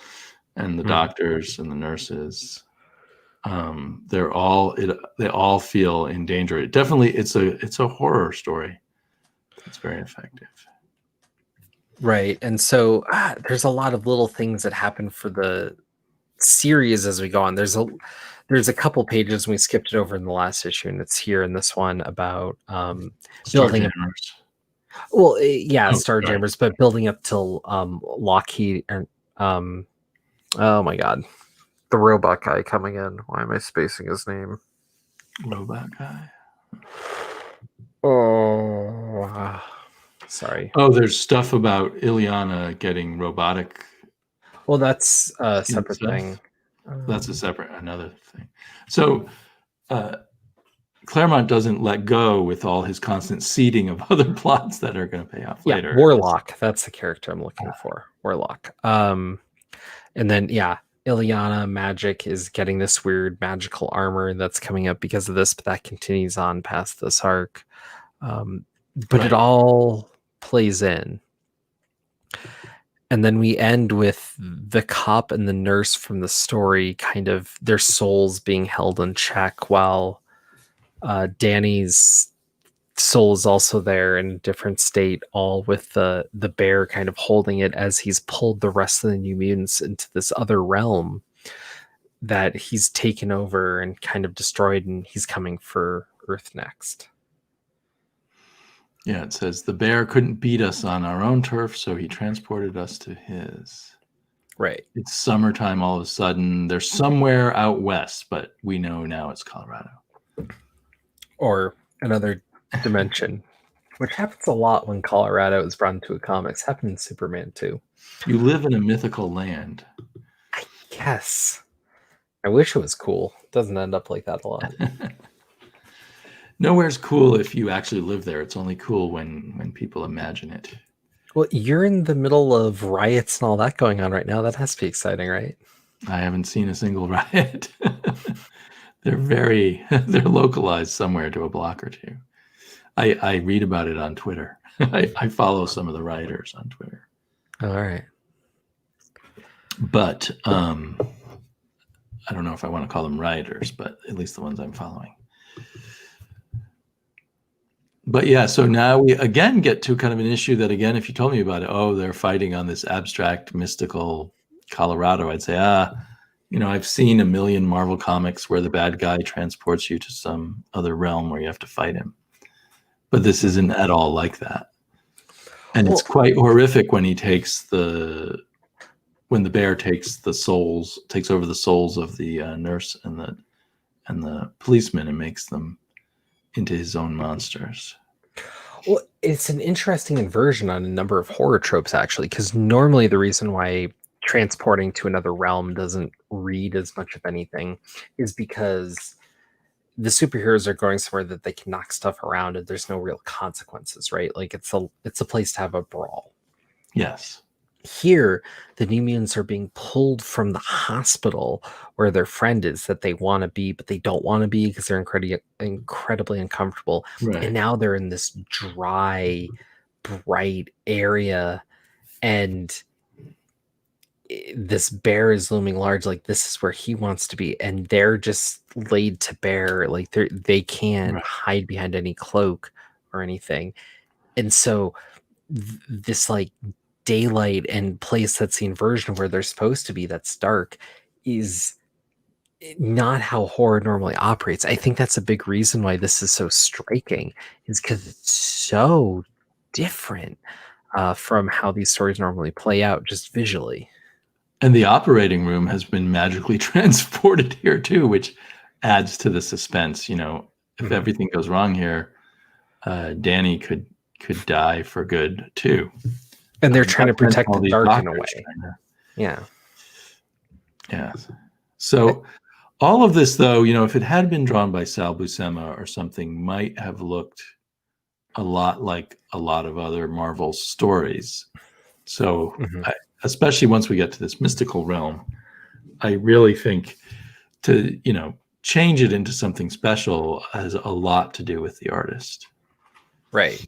A: and the doctors and the nurses. They all feel in danger. It's a horror story. It's very effective.
B: Right. And so there's a lot of little things that happen for the series as we go on. There's a couple pages, and we skipped it over in the last issue, and it's here in this one about building up. Well, yeah, Starjammers, but building up till Lockheed and oh my god, the robot guy coming in. Why am I spacing his name?
A: Robot guy.
B: Oh, sorry.
A: Oh, there's stuff about Ileana getting robotic.
B: Well, that's a separate thing.
A: That's another thing. So Claremont doesn't let go with all his constant seeding of other plots that are going to pay off later.
B: Warlock. That's the character I'm looking for. Warlock. And then, Ileana Magic is getting this weird magical armor that's coming up because of this, but that continues on past this arc. But it all plays in. And then we end with the cop and the nurse from the story, kind of their souls being held in check, while Danny's soul is also there in a different state, all with the bear kind of holding it as he's pulled the rest of the New Mutants into this other realm that he's taken over and kind of destroyed, and he's coming for Earth next.
A: Yeah, it says the bear couldn't beat us on our own turf, so he transported us to his.
B: Right.
A: It's summertime all of a sudden. They're somewhere out west, but we know now it's Colorado.
B: Or another dimension, which happens a lot when Colorado is brought into a comics. Happened in Superman too.
A: You live in a mythical land.
B: I guess. I wish it was cool. It doesn't end up like that a lot.
A: Nowhere's cool if you actually live there. It's only cool when people imagine it.
B: Well, you're in the middle of riots and all that going on right now. That has to be exciting, right?
A: I haven't seen a single riot. They're localized somewhere to a block or two. I read about it on Twitter. I follow some of the writers on Twitter.
B: All right.
A: But I don't know if I want to call them writers, but at least the ones I'm following. But yeah, so now we again get to kind of an issue that, again, if you told me about it, oh, they're fighting on this abstract, mystical Colorado, I'd say, I've seen a million Marvel comics where the bad guy transports you to some other realm where you have to fight him. But this isn't at all like that. And it's quite horrific when when the bear takes over the souls of the nurse and the policeman and makes them into his own monsters.
B: Well, it's an interesting inversion on a number of horror tropes, actually, because normally the reason why transporting to another realm doesn't read as much of anything is because the superheroes are going somewhere that they can knock stuff around and there's no real consequences, right? Like it's a place to have a brawl.
A: Yes.
B: Here, the New Mutants are being pulled from the hospital where their friend is that they want to be, but they don't want to be because they're incredibly uncomfortable.
A: Right.
B: And now they're in this dry, bright area, and this bear is looming large. Like this is where he wants to be, and they're just laid to bear. Like they can't hide behind any cloak or anything, and so this like daylight and place that's the inversion where they're supposed to be, that's dark, is not how horror normally operates. I think that's a big reason why this is so striking, is because it's so different from how these stories normally play out just visually.
A: And the operating room has been magically transported here too, which adds to the suspense. If everything goes wrong here, Danny could die for good too.
B: And they're trying to protect the dark in a way. Yeah.
A: Yeah. So all of this, though, if it had been drawn by Sal Buscema or something, might have looked a lot like a lot of other Marvel stories. So especially once we get to this mystical realm, I really think to, change it into something special has a lot to do with the artist.
B: Right.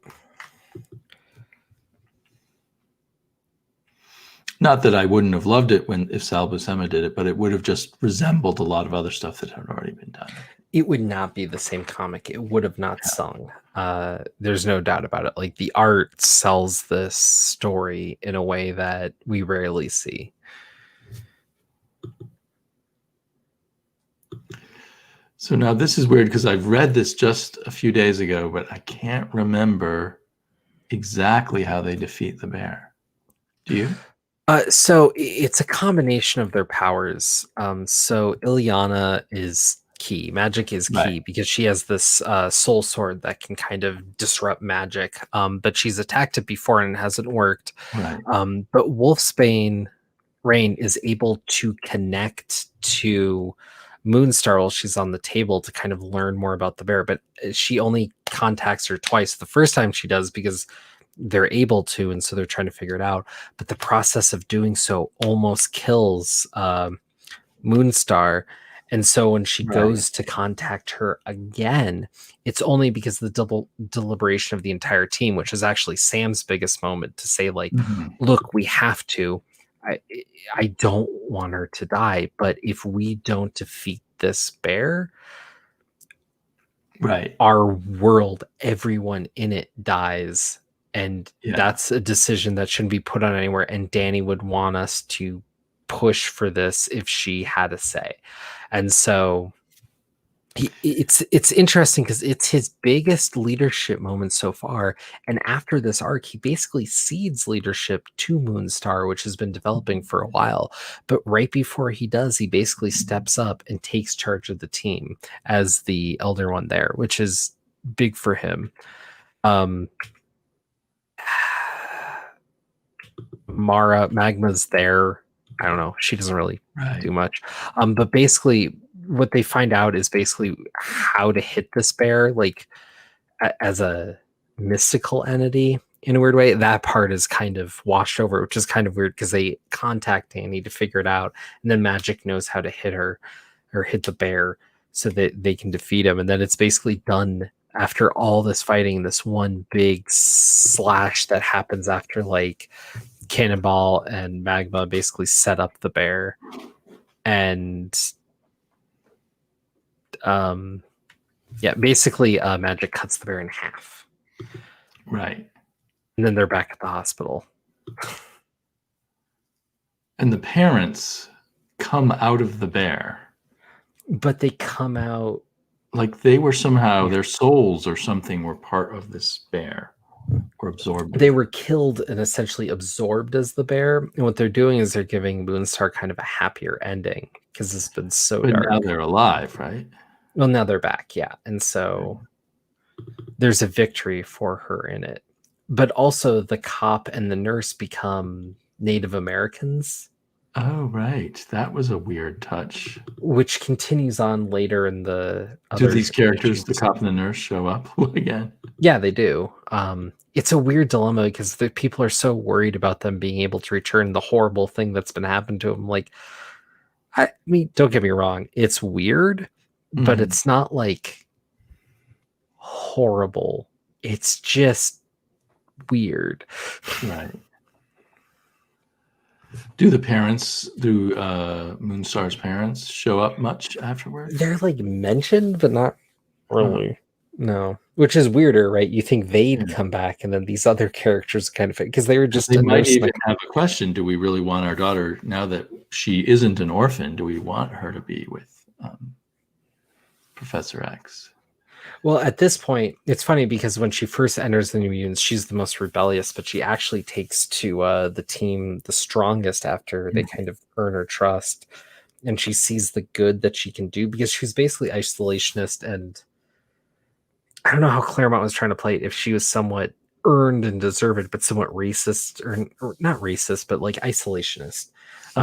A: Not that I wouldn't have loved it if Sal Buscema did it, but it would have just resembled a lot of other stuff that had already been done.
B: It would not be the same comic. It would have not sung. There's no doubt about it. Like the art sells this story in a way that we rarely see.
A: So now this is weird because I've read this just a few days ago, but I can't remember exactly how they defeat the bear. Do you?
B: So it's a combination of their powers. So Ileana is key. Magic is key because she has this soul sword that can kind of disrupt magic. But she's attacked it before and it hasn't worked.
A: Right.
B: But Wolfsbane Rain is able to connect to Moonstar while she's on the table to kind of learn more about the bear. But she only contacts her twice. The first time she does because they're able to, and so they're trying to figure it out, but the process of doing so almost kills Moonstar, and so when she goes to contact her again, it's only because of the double deliberation of the entire team, which is actually Sam's biggest moment to say, like, look, we have to, I don't want her to die, but if we don't defeat this bear, our world, everyone in it dies. And that's a decision that shouldn't be put on anywhere. And Danny would want us to push for this if she had a say. And so it's interesting because it's his biggest leadership moment so far. And after this arc, he basically cedes leadership to Moonstar, which has been developing for a while. But right before he does, he basically steps up and takes charge of the team as the elder one there, which is big for him. Magma's there. I don't know. She doesn't really do much. But basically what they find out is basically how to hit this bear, like as a mystical entity in a weird way. That part is kind of washed over, which is kind of weird because they contact Danny to figure it out. And then Magic knows how to hit her or hit the bear so that they can defeat him. And then it's basically done after all this fighting, this one big slash that happens after like Cannonball and Magma basically set up the bear, and basically Magic cuts the bear in half.
A: Right.
B: And then they're back at the hospital.
A: And the parents come out of the bear.
B: But they come out
A: like they were somehow, their souls or something were part of this bear or absorbed.
B: They were killed and essentially absorbed as the bear. And what they're doing is they're giving Moonstar kind of a happier ending because it's been so
A: But
B: dark.
A: now they're alive, right?
B: Well, now they're back, yeah. And so there's a victory for her in it. But also the cop and the nurse become Native Americans.
A: Oh, right. That was a weird touch.
B: Which continues on later in the
A: other. Do these characters, the cop and the nurse, show up again?
B: Yeah, they do. It's a weird dilemma because the people are so worried about them being able to return the horrible thing that's been happened to them. Like, I mean, don't get me wrong. It's weird, but it's not like horrible. It's just weird.
A: Right. Do Moonstar's parents show up much afterwards?
B: They're like mentioned, but not really. No, which is weirder, right? You think they'd come back, and then these other characters kind of, because they were just.
A: They might even have a question: do we really want our daughter, now that she isn't an orphan, do we want her to be with Professor X?
B: Well, at this point, it's funny because when she first enters the New Mutants, she's the most rebellious, but she actually takes to the team the strongest after they kind of earn her trust. And she sees the good that she can do because she's basically isolationist. And I don't know how Claremont was trying to play it, if she was somewhat earned and deserved, but somewhat racist, or not racist, but like isolationist.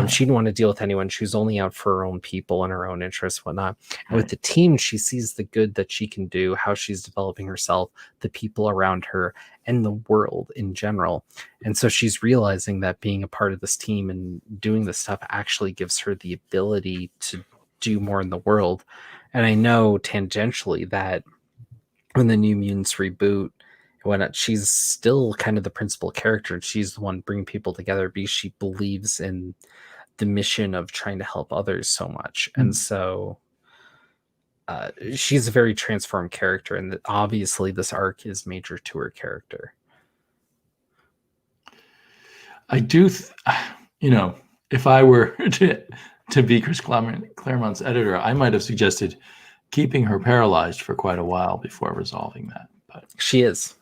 B: She didn't want to deal with anyone. She was only out for her own people and her own interests, whatnot. And with the team, she sees the good that she can do, how she's developing herself, the people around her, and the world in general. And so she's realizing that being a part of this team and doing this stuff actually gives her the ability to do more in the world. And I know tangentially that when the New Mutants reboot, she's still kind of the principal character. She's the one bringing people together because she believes in the mission of trying to help others so much. And so she's a very transformed character, and obviously this arc is major to her character.
A: I do, if I were to be Chris Claremont's editor, I might have suggested keeping her paralyzed for quite a while before resolving that. But
B: she is.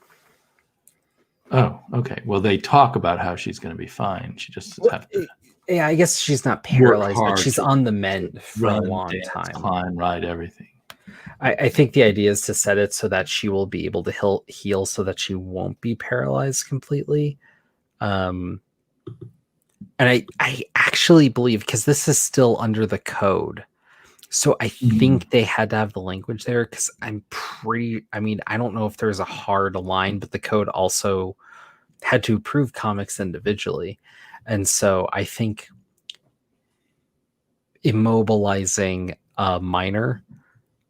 A: Oh, okay. Well, they talk about how she's going to be fine. She just have to.
B: Yeah, I guess she's not paralyzed, but she's on the mend for a long time.
A: Climb, ride, everything.
B: I think the idea is to set it so that she will be able to heal so that she won't be paralyzed completely. And I actually believe, because this is still under the code, so I think they had to have the language there, because I don't know if there's a hard line, but the code also had to approve comics individually. And so I think immobilizing a minor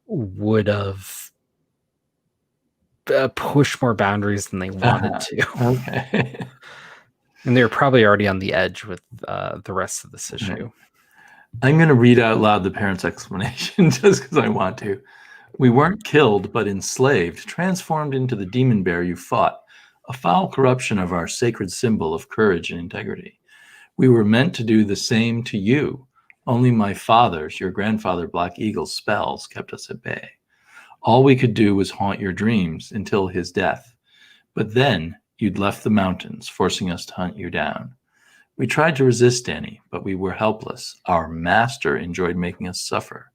B: would have pushed more boundaries than they wanted to.
A: Okay.
B: And they're probably already on the edge with the rest of this issue.
A: Right. I'm going to read out loud the parents' explanation just because I want to. We weren't killed, but enslaved, transformed into the demon bear you fought, a foul corruption of our sacred symbol of courage and integrity. We were meant to do the same to you. Only my father's, your grandfather Black Eagle's spells kept us at bay. All we could do was haunt your dreams until his death. But then you'd left the mountains, forcing us to hunt you down. We tried to resist, Danny, but we were helpless. Our master enjoyed making us suffer.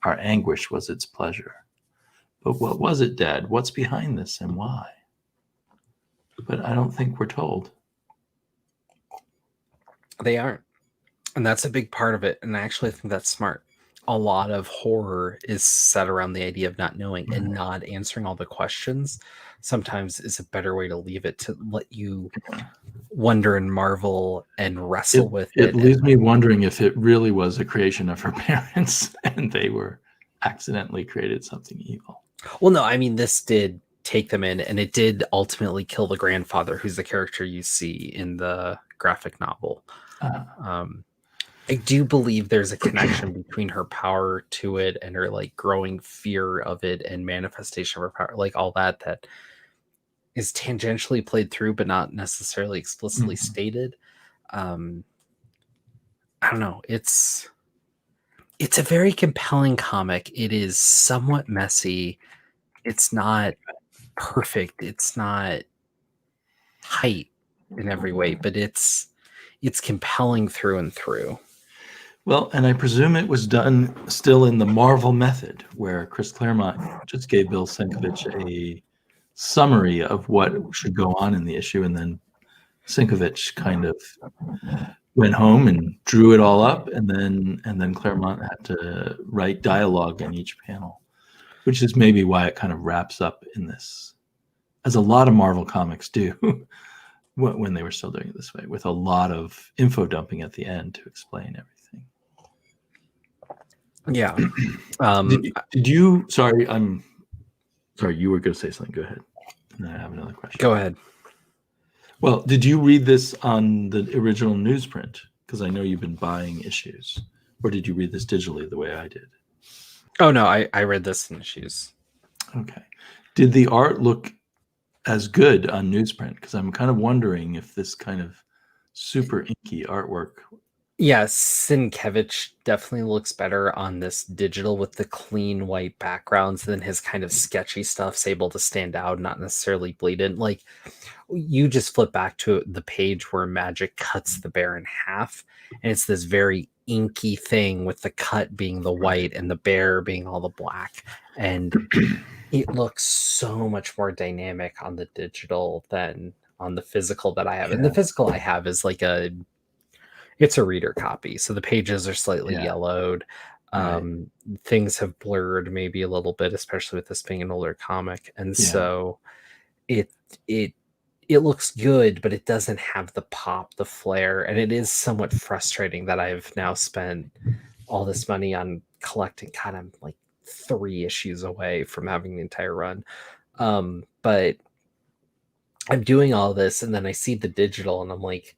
A: Our anguish was its pleasure. But what was it, Dad? What's behind this and why? But I don't think we're told.
B: They aren't. And that's a big part of it. And I actually think that's smart. A lot of horror is set around the idea of not knowing, and not answering all the questions sometimes is a better way to leave it, to let you wonder and marvel and wrestle with it.
A: It leaves me wondering if it really was a creation of her parents and they were accidentally created something evil.
B: Well, no, I mean, this did take them in, and it did ultimately kill the grandfather, who's the character you see in the graphic novel. Um, I do believe there's a connection between her power to it and her like growing fear of it and manifestation of her power, like all that is tangentially played through, but not necessarily explicitly stated. I don't know. It's a very compelling comic. It is somewhat messy. It's not perfect. It's not tight in every way, but it's compelling through and through.
A: Well, and I presume it was done still in the Marvel method, where Chris Claremont just gave Bill Sienkiewicz a summary of what should go on in the issue, and then Sienkiewicz kind of went home and drew it all up, and then Claremont had to write dialogue in each panel, which is maybe why it kind of wraps up in this, as a lot of Marvel comics do when they were still doing it this way, with a lot of info dumping at the end to explain everything.
B: Yeah.
A: Did you? Sorry, I'm sorry. You were going to say something. Go ahead. And then I have another question.
B: Go ahead.
A: Well, did you read this on the original newsprint? Because I know you've been buying issues, or did you read this digitally the way I did?
B: Oh no, I read this in issues.
A: Okay. Did the art look as good on newsprint? Because I'm kind of wondering if this kind of super inky artwork.
B: Yeah, Sienkiewicz definitely looks better on this digital with the clean white backgrounds than his kind of sketchy stuff's able to stand out, not necessarily bleed in. Like, you just flip back to the page where Magic cuts the bear in half, and it's this very inky thing with the cut being the white and the bear being all the black. And it looks so much more dynamic on the digital than on the physical that I have. And the physical I have is like it's a reader copy, so the pages are slightly yellowed. Things have blurred maybe a little bit, especially with this being an older comic, and so it looks good, but it doesn't have the pop, the flair, and it is somewhat frustrating that I've now spent all this money on collecting. God, I'm like 3 issues away from having the entire run, but I'm doing all this, and then I see the digital, and I'm like,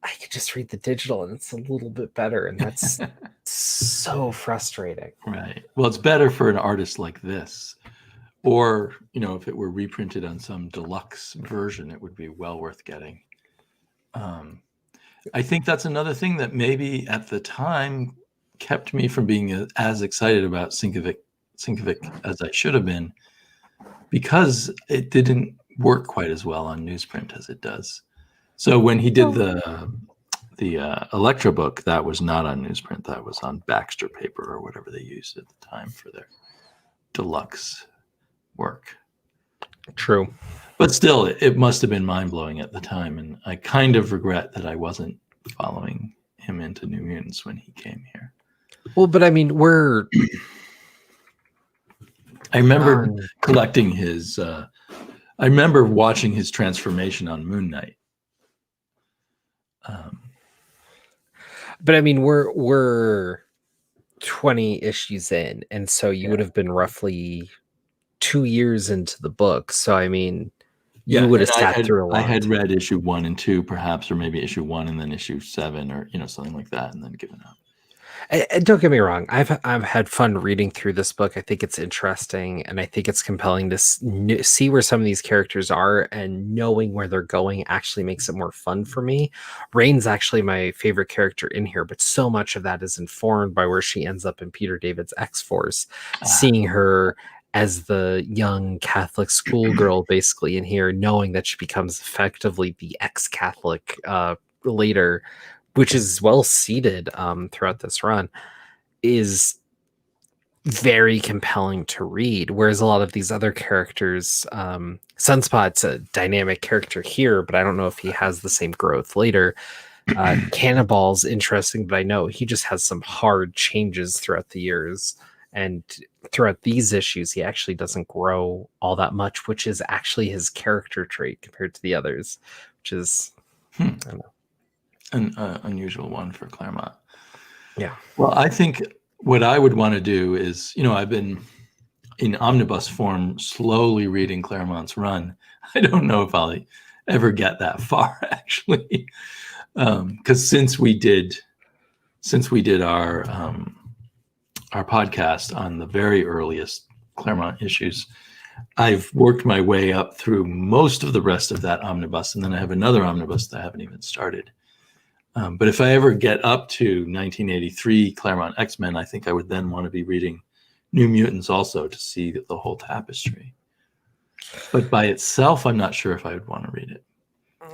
B: I could just read the digital and it's a little bit better. And that's so frustrating.
A: Right. Well, it's better for an artist like this. Or, if it were reprinted on some deluxe version, it would be well worth getting. I think that's another thing that maybe at the time kept me from being as excited about Sienkiewicz as I should have been, because it didn't work quite as well on newsprint as it does. So when he did the Electro book, that was not on newsprint. That was on Baxter paper or whatever they used at the time for their deluxe work.
B: True.
A: But still, it must have been mind-blowing at the time. And I kind of regret that I wasn't following him into New Mutants when he came here.
B: Well, but I mean,
A: I remember collecting his... I remember watching his transformation on Moon Knight.
B: But I mean, we're 20 issues in, and so you would have been roughly 2 years into the book. So I mean, you would have sat through a lot.
A: I had read issue 1 and 2, perhaps, or maybe issue 1 and then issue 7, or something like that, and then given up.
B: And don't get me wrong, I've had fun reading through this book. I think it's interesting, and I think it's compelling to see where some of these characters are, and knowing where they're going actually makes it more fun for me. Rain's actually my favorite character in here, but so much of that is informed by where she ends up in Peter David's X-Force. Seeing her as the young Catholic schoolgirl basically in here, knowing that she becomes effectively the ex-Catholic later, which is well seated throughout this run, is very compelling to read. Whereas a lot of these other characters, Sunspot's a dynamic character here, but I don't know if he has the same growth later. Cannonball's interesting, but I know he just has some hard changes throughout the years. And throughout these issues, he actually doesn't grow all that much, which is actually his character trait compared to the others, which is, I don't know,
A: an unusual one for Claremont.
B: Yeah.
A: Well, I think what I would want to do is, I've been in omnibus form, slowly reading Claremont's run. I don't know if I'll ever get that far, actually, because since we did our podcast on the very earliest Claremont issues, I've worked my way up through most of the rest of that omnibus, and then I have another omnibus that I haven't even started. But if I ever get up to 1983 Claremont X-Men, I think I would then want to be reading New Mutants also to see the whole tapestry. But by itself, I'm not sure if I would want to read it.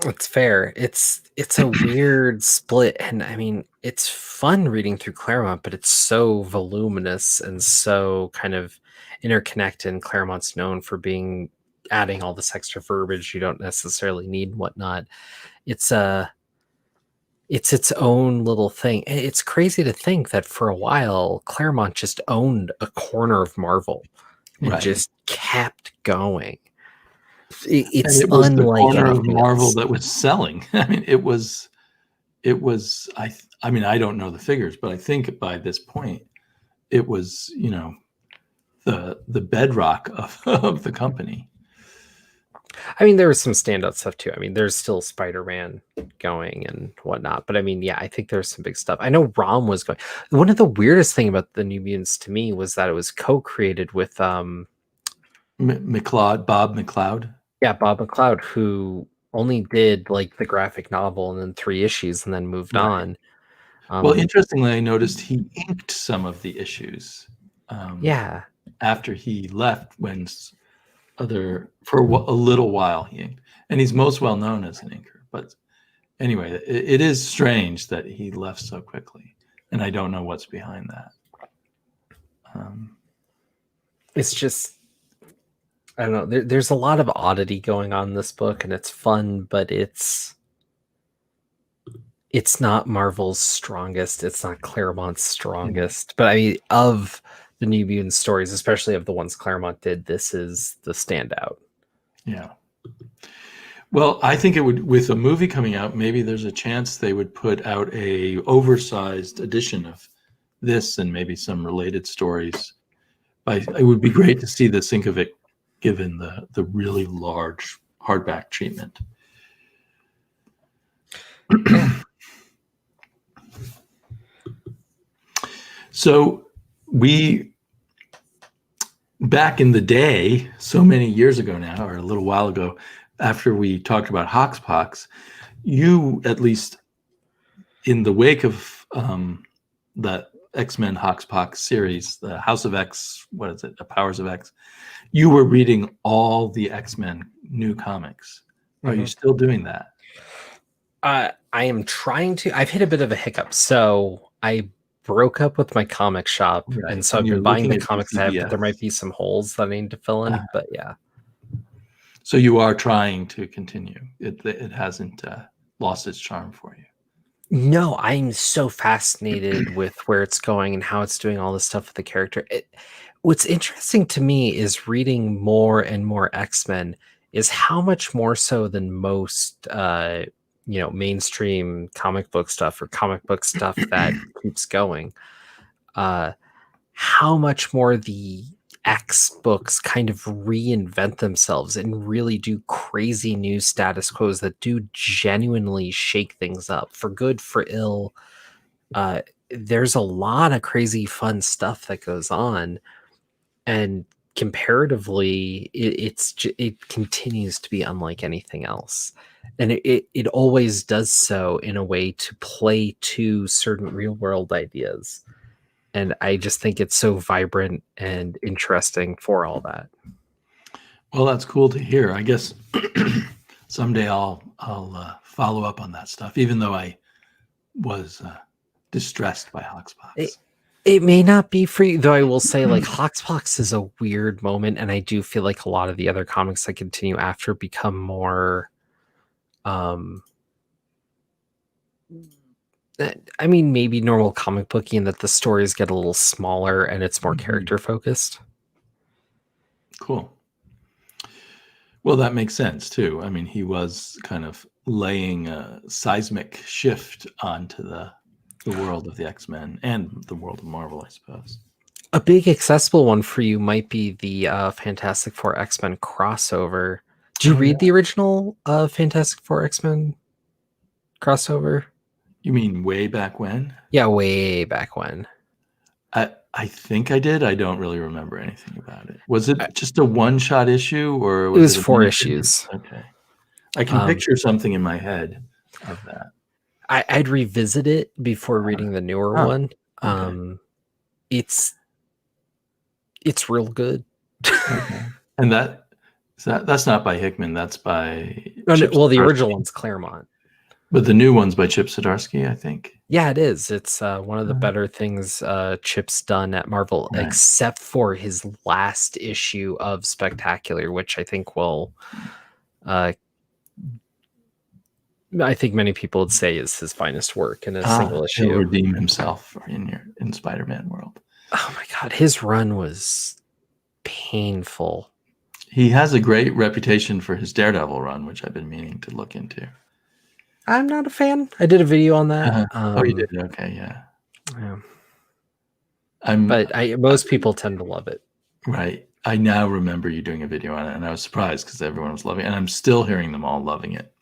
B: It's fair. It's a weird split, and I mean, it's fun reading through Claremont, but it's so voluminous and so kind of interconnected. And Claremont's known for adding all this extra verbiage you don't necessarily need and whatnot. It's its own little thing. It's crazy to think that for a while Claremont just owned a corner of Marvel and just kept going. It's
A: it was
B: unlike
A: the corner of Marvel
B: else
A: that was selling. I mean, it was. I mean, I don't know the figures, but I think by this point, it was the bedrock of the company.
B: I mean, there was some standout stuff too. I mean, there's still Spider-Man going and whatnot, but I mean, yeah, I think there's some big stuff. I know Rom was going. One of the weirdest thing about the New Mutants to me was that it was co-created with
A: Bob McLeod.
B: Yeah, Bob McLeod, who only did like the graphic novel and then 3 issues and then moved on.
A: Well, interestingly, I noticed he inked some of the issues. After he left, for a little while he inked, and he's most well known as an inker. But anyway, it is strange that he left so quickly, and I don't know what's behind that.
B: It's just, I don't know. There's a lot of oddity going on in this book, and it's fun, but it's not Marvel's strongest. It's not Claremont's strongest. But I mean, of the New Mutant stories, especially of the ones Claremont did, this is the standout.
A: Yeah. Well, I think it would, with a movie coming out, maybe there's a chance they would put out a oversized edition of this and maybe some related stories. It would be great to see the Sienkiewicz given the really large hardback treatment. So back in the day, so many years ago now, or a little while ago, after we talked about Hoxpox, you, at least in the wake of the X-Men Hoxpox series, the House of X, what is it, the Powers of X, you were reading all the X-Men new comics. Are you still doing that?
B: I am trying to. I've hit a bit of a hiccup. So I broke up with my comic shop, and so I've been buying the comics I have, but there might be some holes that I need to fill in. But yeah.
A: So you are trying to continue. It hasn't lost its charm for you.
B: No, I'm so fascinated with where it's going and how it's doing all this stuff with the character. What's interesting to me is reading more and more X-Men is how much more so than most mainstream comic book stuff or comic book stuff that keeps going, how much more the X books kind of reinvent themselves and really do crazy new status quos that do genuinely shake things up for good, for ill. There's a lot of crazy fun stuff that goes on, and comparatively it continues to be unlike anything else, and it always does so in a way to play to certain real world ideas. And I just think it's so vibrant and interesting for all that.
A: Well, that's cool to hear. I guess someday I'll follow up on that stuff, even though I was distressed by Hoxpox.
B: It may not be for you, though. I will say, like, Hoxpox is a weird moment, and I do feel like a lot of the other comics that continue after become more I mean, maybe normal comic booky in that the stories get a little smaller and it's more character focused.
A: Cool. Well, that makes sense too. I mean, he was kind of laying a seismic shift onto the world of the X-Men and the world of Marvel, I suppose.
B: A big accessible one for you might be the Fantastic Four X-Men crossover. Did you read the original Fantastic Four X-Men crossover?
A: You mean way back when?
B: Yeah, way back when.
A: I think I did. I don't really remember anything about it. Was it just a one-shot issue, or was
B: It was
A: it a
B: 4
A: miniseries?
B: issues.
A: Okay, I can picture something in my head of that.
B: I'd revisit it before reading the newer one.
A: Okay.
B: It's real good.
A: Okay. And that's not by Hickman. That's by
B: No,
A: Chip
B: well, the
A: Zdarsky.
B: original one's Claremont.
A: But the new one's by Chip Zdarsky, I think.
B: Yeah, it is. It's one of the better things Chip's done at Marvel,
A: Right.
B: except for his last issue of Spectacular, which I think will, I think many people would say is his finest work in a single issue.
A: He'll redeem himself in Spider-Man world.
B: Oh my God, his run was painful.
A: He has a great reputation for his Daredevil run, which I've been meaning to look into.
B: I'm not a fan. I did a video on that.
A: Oh, you did? Okay, yeah.
B: But most people tend to love it.
A: Right. I now remember you doing a video on it, and I was surprised because everyone was loving it, and I'm still hearing them all loving it.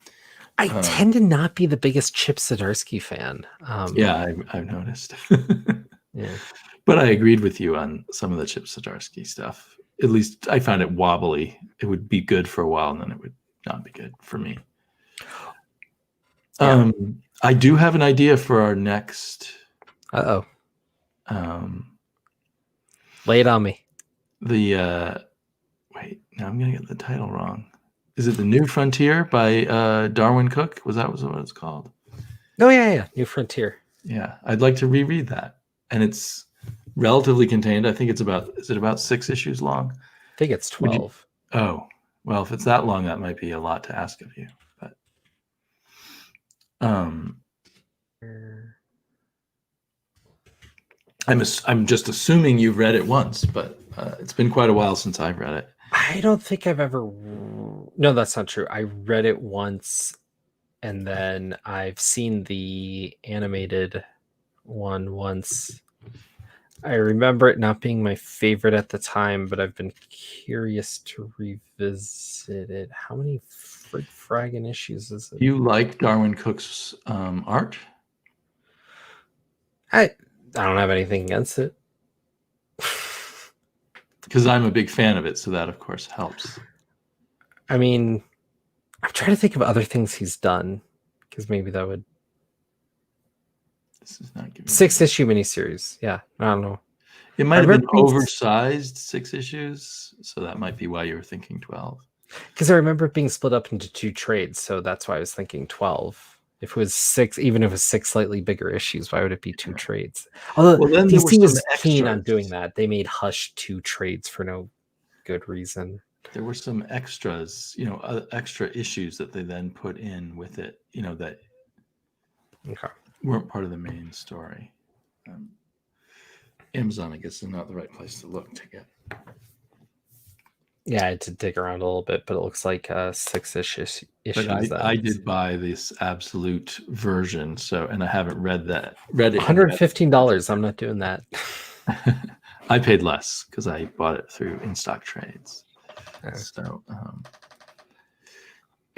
B: I tend to not be the biggest Chip Zdarsky fan.
A: Yeah, I've noticed.
B: Yeah.
A: But I agreed with you on some of the Chip Zdarsky stuff. At least I found it wobbly. It would be good for a while, and then it would not be good for me.
B: Yeah.
A: I do have an idea for our next.
B: Lay it on me.
A: Wait, now I'm gonna get the title wrong. Is it The New Frontier by Darwin Cook? Was that what it's called?
B: Oh yeah, New Frontier.
A: Yeah, I'd like to reread that, and it's relatively contained. I think is it about 6 issues long?
B: I think it's 12.
A: Oh, well, if it's that long, that might be a lot to ask of you. But I'm just assuming you've read it once, but it's been quite a while since I've read it.
B: I don't think I've ever. No, that's not true. I read it once, and then I've seen the animated one once. I remember it not being my favorite at the time, but I've been curious to revisit it. How many fragging issues is it?
A: You like Darwin Cook's art?
B: I don't have anything against it.
A: Because I'm a big fan of it, so that of course helps.
B: I mean, I'm trying to think of other things he's done, because maybe that would.
A: This is not giving
B: 6-issue miniseries. Yeah, I don't know.
A: It might have been oversized 6 issues, so that might be why you were thinking 12.
B: Because I remember it being split up into 2 trades, so that's why I was thinking 12. If it was 6, even if it was 6 slightly bigger issues, why would it be 2 trades? Although DC was keen on doing that. They made Hush 2 trades for no good reason.
A: There were some extras, extra issues that they then put in with it, that weren't part of the main story. Amazon, I guess, is not the right place to look to get.
B: Yeah, I had to dig around a little bit, but it looks like 6 issues.
A: But I did buy this absolute version, and I haven't read it.
B: $115. I'm not doing that.
A: I paid less because I bought it through in-stock trades.
B: Okay.
A: So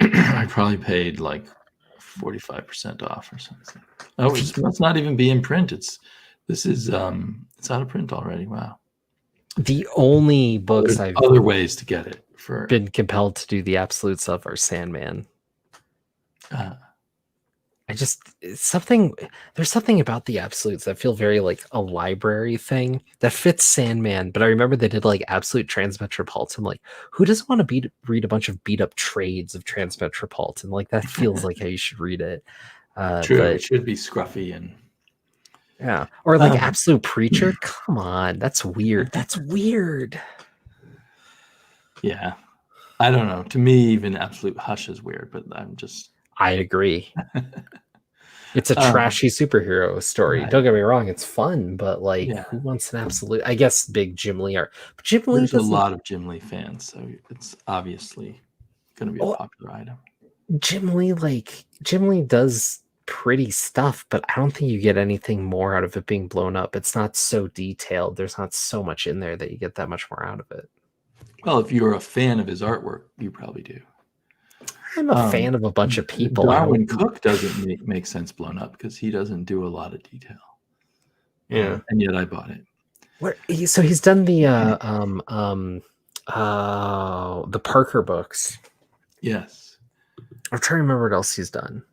A: I probably paid like 45% off or something. Oh, it must not even be in print. It's out of print already. Wow.
B: The only books
A: There's
B: I've
A: other ways to get it
B: been compelled to do the absolutes of are Sandman. There's something about the absolutes that feel very like a library thing that fits Sandman. But I remember they did like Absolute Transmetropolitan. Like, who doesn't want to read a bunch of beat up trades of Transmetropolitan? Like, that feels like how you should read it.
A: True, it should be scruffy and.
B: Yeah, or like Absolute Preacher. Come on, that's weird. That's weird.
A: Yeah, I don't know. To me, even Absolute Hush is weird, but
B: I agree. It's a trashy superhero story.
A: Right.
B: Don't get me wrong; it's fun, but who wants an absolute? I guess big Jim Lee art. But Jim Lee
A: There's a lot of Jim Lee fans, so it's obviously going to be a popular item.
B: Jim Lee does pretty stuff, but I don't think you get anything more out of it being blown up. It's not so detailed. There's not so much in there that you get that much more out of it.
A: Well, if you're a fan of his artwork, you probably do.
B: I'm a fan of a bunch of people.
A: Darwin Cook doesn't make sense blown up because he doesn't do a lot of detail.
B: Yeah,
A: and yet I bought it.
B: So he's done the Parker books.
A: Yes,
B: I'm trying to remember what else he's done.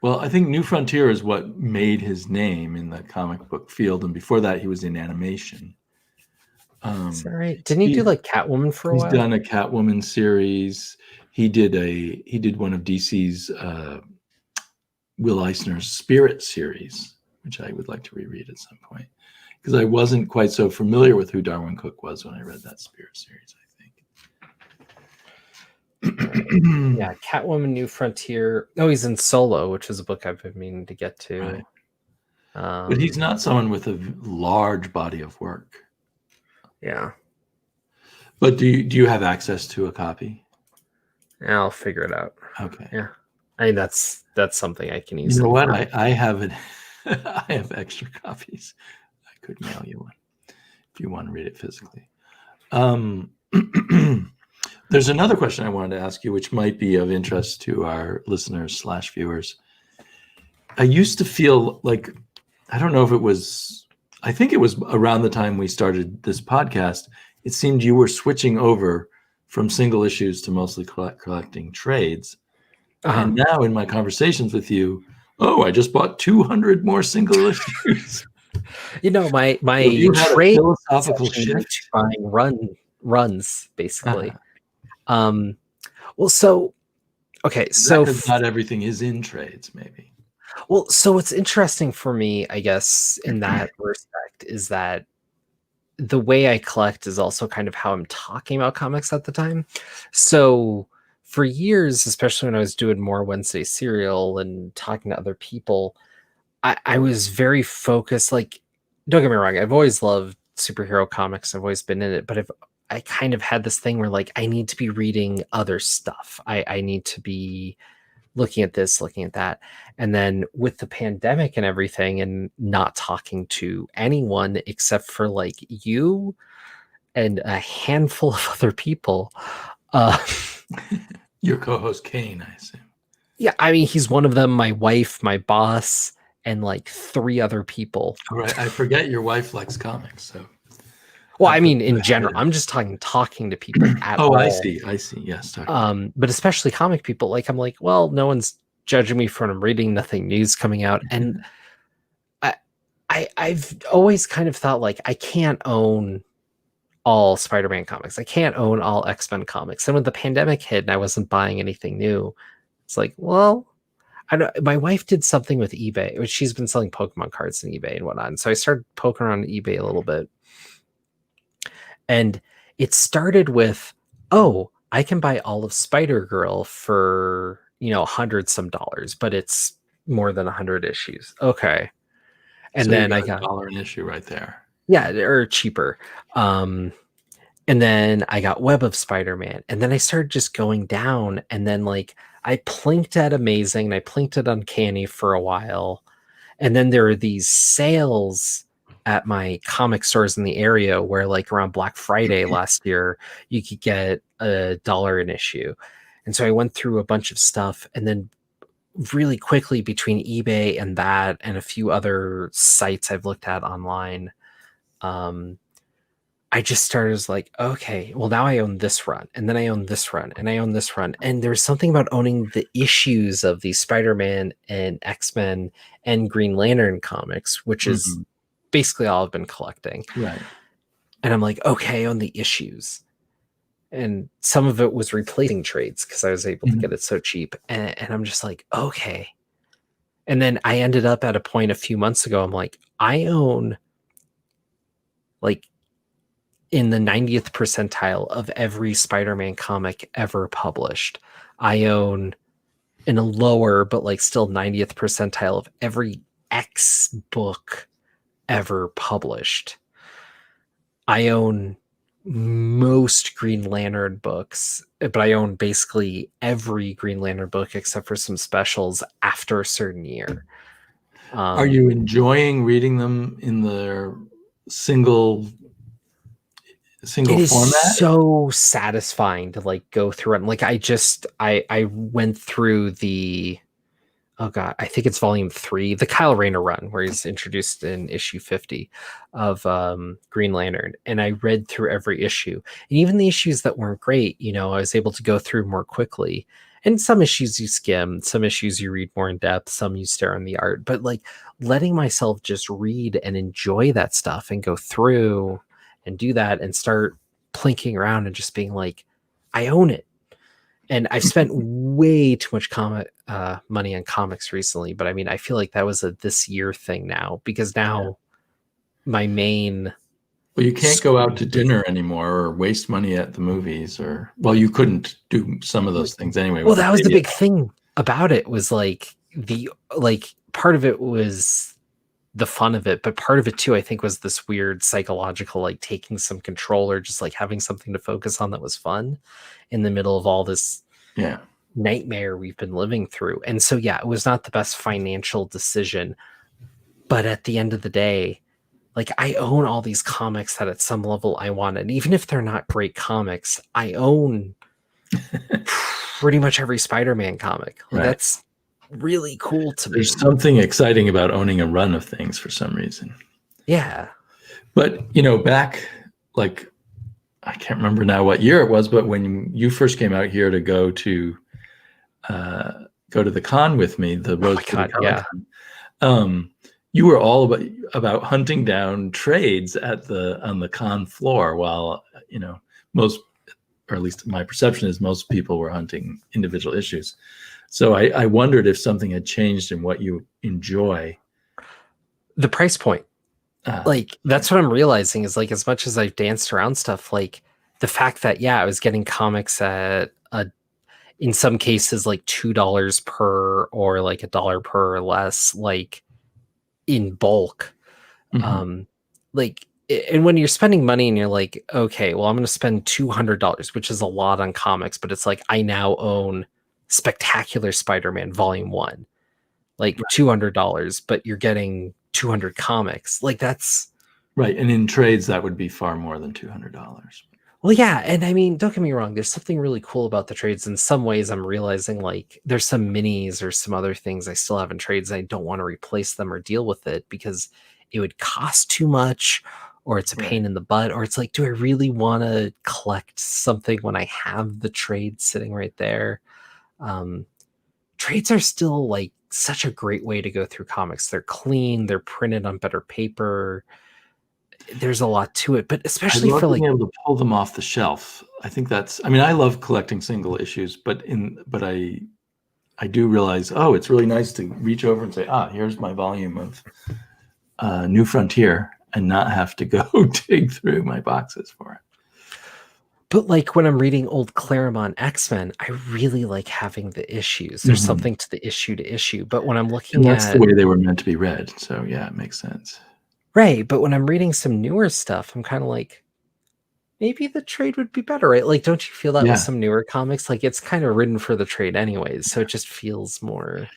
A: Well, I think New Frontier is what made his name in the comic book field, and before that, he was in animation.
B: Is that right? Didn't he do like Catwoman for a while?
A: He's done a Catwoman series. He did one of DC's Will Eisner's Spirit series, which I would like to reread at some point, because I wasn't quite so familiar with who Darwin Cook was when I read that Spirit series, I think.
B: Yeah, Catwoman, New Frontier. Oh, he's in Solo, which is a book I've been meaning to get to.
A: Right. But he's not someone with a large body of work.
B: Yeah.
A: But do you have access to a copy?
B: Yeah, I'll figure it out.
A: Okay.
B: Yeah. I mean, that's something I can easily.
A: You know what? I have it. I have extra copies. I could mail you one if you want to read it physically. There's another question I wanted to ask you, which might be of interest to our listeners / viewers. I used to feel like, I don't know if it was, I think it was around the time we started this podcast, it seemed you were switching over from single issues to mostly collecting trades. And now in my conversations with you, I just bought 200 more single issues.
B: You know, my trade philosophical shift buying runs basically. Well, so okay, so
A: not everything is in trades, maybe.
B: Well, so what's interesting for me, I guess, in that respect, is that the way I collect is also kind of how I'm talking about comics at the time. So for years, especially when I was doing more Wednesday Serial and talking to other people, I was very focused. Like, don't get me wrong, I've always loved superhero comics. I've always been in it, but I kind of had this thing where, like, I need to be reading other stuff. I need to be looking at this, looking at that. And then with the pandemic and everything, and not talking to anyone except for like you and a handful of other people.
A: Your co-host Kane, I assume.
B: Yeah, I mean, he's one of them, my wife, my boss, and like 3 other people.
A: All right, I forget your wife likes comics, so.
B: Well, I mean, in general, I'm just talking to people at all.
A: I see. Yes.
B: But especially comic people, like, I'm like, well, no one's judging me for what I'm reading, nothing new's coming out. And I've always kind of thought, like, I can't own all Spider-Man comics. I can't own all X-Men comics. And when the pandemic hit and I wasn't buying anything new, it's like, well, I don't. My wife did something with eBay, which she's been selling Pokemon cards on eBay and whatnot. And so I started poking around on eBay a little bit. And it started with, I can buy all of Spider-Girl for, $100 dollars, but it's more than 100 issues. Okay. And so then I got
A: $1 an issue right there.
B: Yeah, or cheaper. And then I got Web of Spider-Man. And then I started just going down. And then, like, I plinked at Amazing and I plinked at Uncanny for a while. And then there are these sales at my comic stores in the area where, like, around Black Friday last year, you could get $1 an issue. And so I went through a bunch of stuff, and then really quickly between eBay and that and a few other sites I've looked at online, I just started as like, okay, well, now I own this run, and then I own this run, and I own this run. And there's something about owning the issues of these Spider-Man and X-Men and Green Lantern comics, which is basically all I've been collecting.
A: Right.
B: And I'm like, okay, on the issues. And some of it was replacing trades because I was able to get it so cheap. And I'm just like, okay. And then I ended up at a point a few months ago, I'm like, I own, like, in the 90th percentile of every Spider-Man comic ever published. I own in a lower, but like still 90th percentile of every X book ever published. I own most Green Lantern books, but I own basically every Green Lantern book except for some specials after a certain year.
A: Are you enjoying reading them in the single
B: it is
A: format?
B: so satisfying to like go through it. Like I went through the, oh god, I think it's volume 3, the Kyle Rayner run, where he's introduced in issue 50 of Green Lantern, and I read through every issue, and even the issues that weren't great, you know, I was able to go through more quickly. And some issues you skim, some issues you read more in depth, some you stare on the art, but like letting myself just read and enjoy that stuff and go through and do that and start plinking around and just being like, I own it. And I've spent way too much money on comics recently, but I mean, I feel like that was a this year thing now, because now my main.
A: Well, you can't go out to dinner anymore or waste money at the movies, or, well, you couldn't do some of those things anyway.
B: Well, that was the big thing about it, was like part of it was the fun of it, but part of it too, I think, was this weird psychological, like taking some control or just like having something to focus on that was fun in the middle of all this nightmare we've been living through. And so, yeah, it was not the best financial decision, but at the end of the day, like, I own all these comics that at some level I want, and even if they're not great comics, I own pretty much every Spider-Man comic. Like, that's really cool to me.
A: There's something exciting about owning a run of things for some reason.
B: Yeah.
A: But, you know, back, like, I can't remember now what year it was, but when you first came out here to go to the con with me, the Rose Con, you were all about hunting down trades on the con floor, while, you know, most, or at least my perception is, most people were hunting individual issues. So I wondered if something had changed in what you enjoy.
B: The price point. Like, that's what I'm realizing, is like, as much as I've danced around stuff, like the fact that, I was getting comics at in some cases like $2 per, or like $1 per or less, like in bulk. Like, and when you're spending money and you're like, okay, well, I'm going to spend $200, which is a lot on comics, but it's like, I now own Spectacular Spider-Man Volume 1, like $200, but you're getting 200 comics. Like, that's
A: right. And in trades, that would be far more than $200.
B: Well, yeah. And I mean, don't get me wrong, there's something really cool about the trades. In some ways, I'm realizing like there's some minis or some other things I still have in trades, and I don't want to replace them or deal with it because it would cost too much, or it's a pain in the butt, or it's like, do I really want to collect something when I have the trade sitting right there? Trades are still like such a great way to go through comics. They're clean, they're printed on better paper. There's a lot to it, but especially for like
A: being able to pull them off the shelf. I think that's, I mean, I love collecting single issues, but I do realize, oh, it's really nice to reach over and say, here's my volume of New Frontier, and not have to go dig through my boxes for it.
B: But like when I'm reading old Claremont X-Men, I really like having the issues. There's something to the issue to issue. But when I'm looking
A: that's the way they were meant to be read. So yeah, it makes sense.
B: Right. But when I'm reading some newer stuff, I'm kind of like, maybe the trade would be better, right? Like, don't you feel that with some newer comics? Like, it's kind of written for the trade anyways. So it just feels more.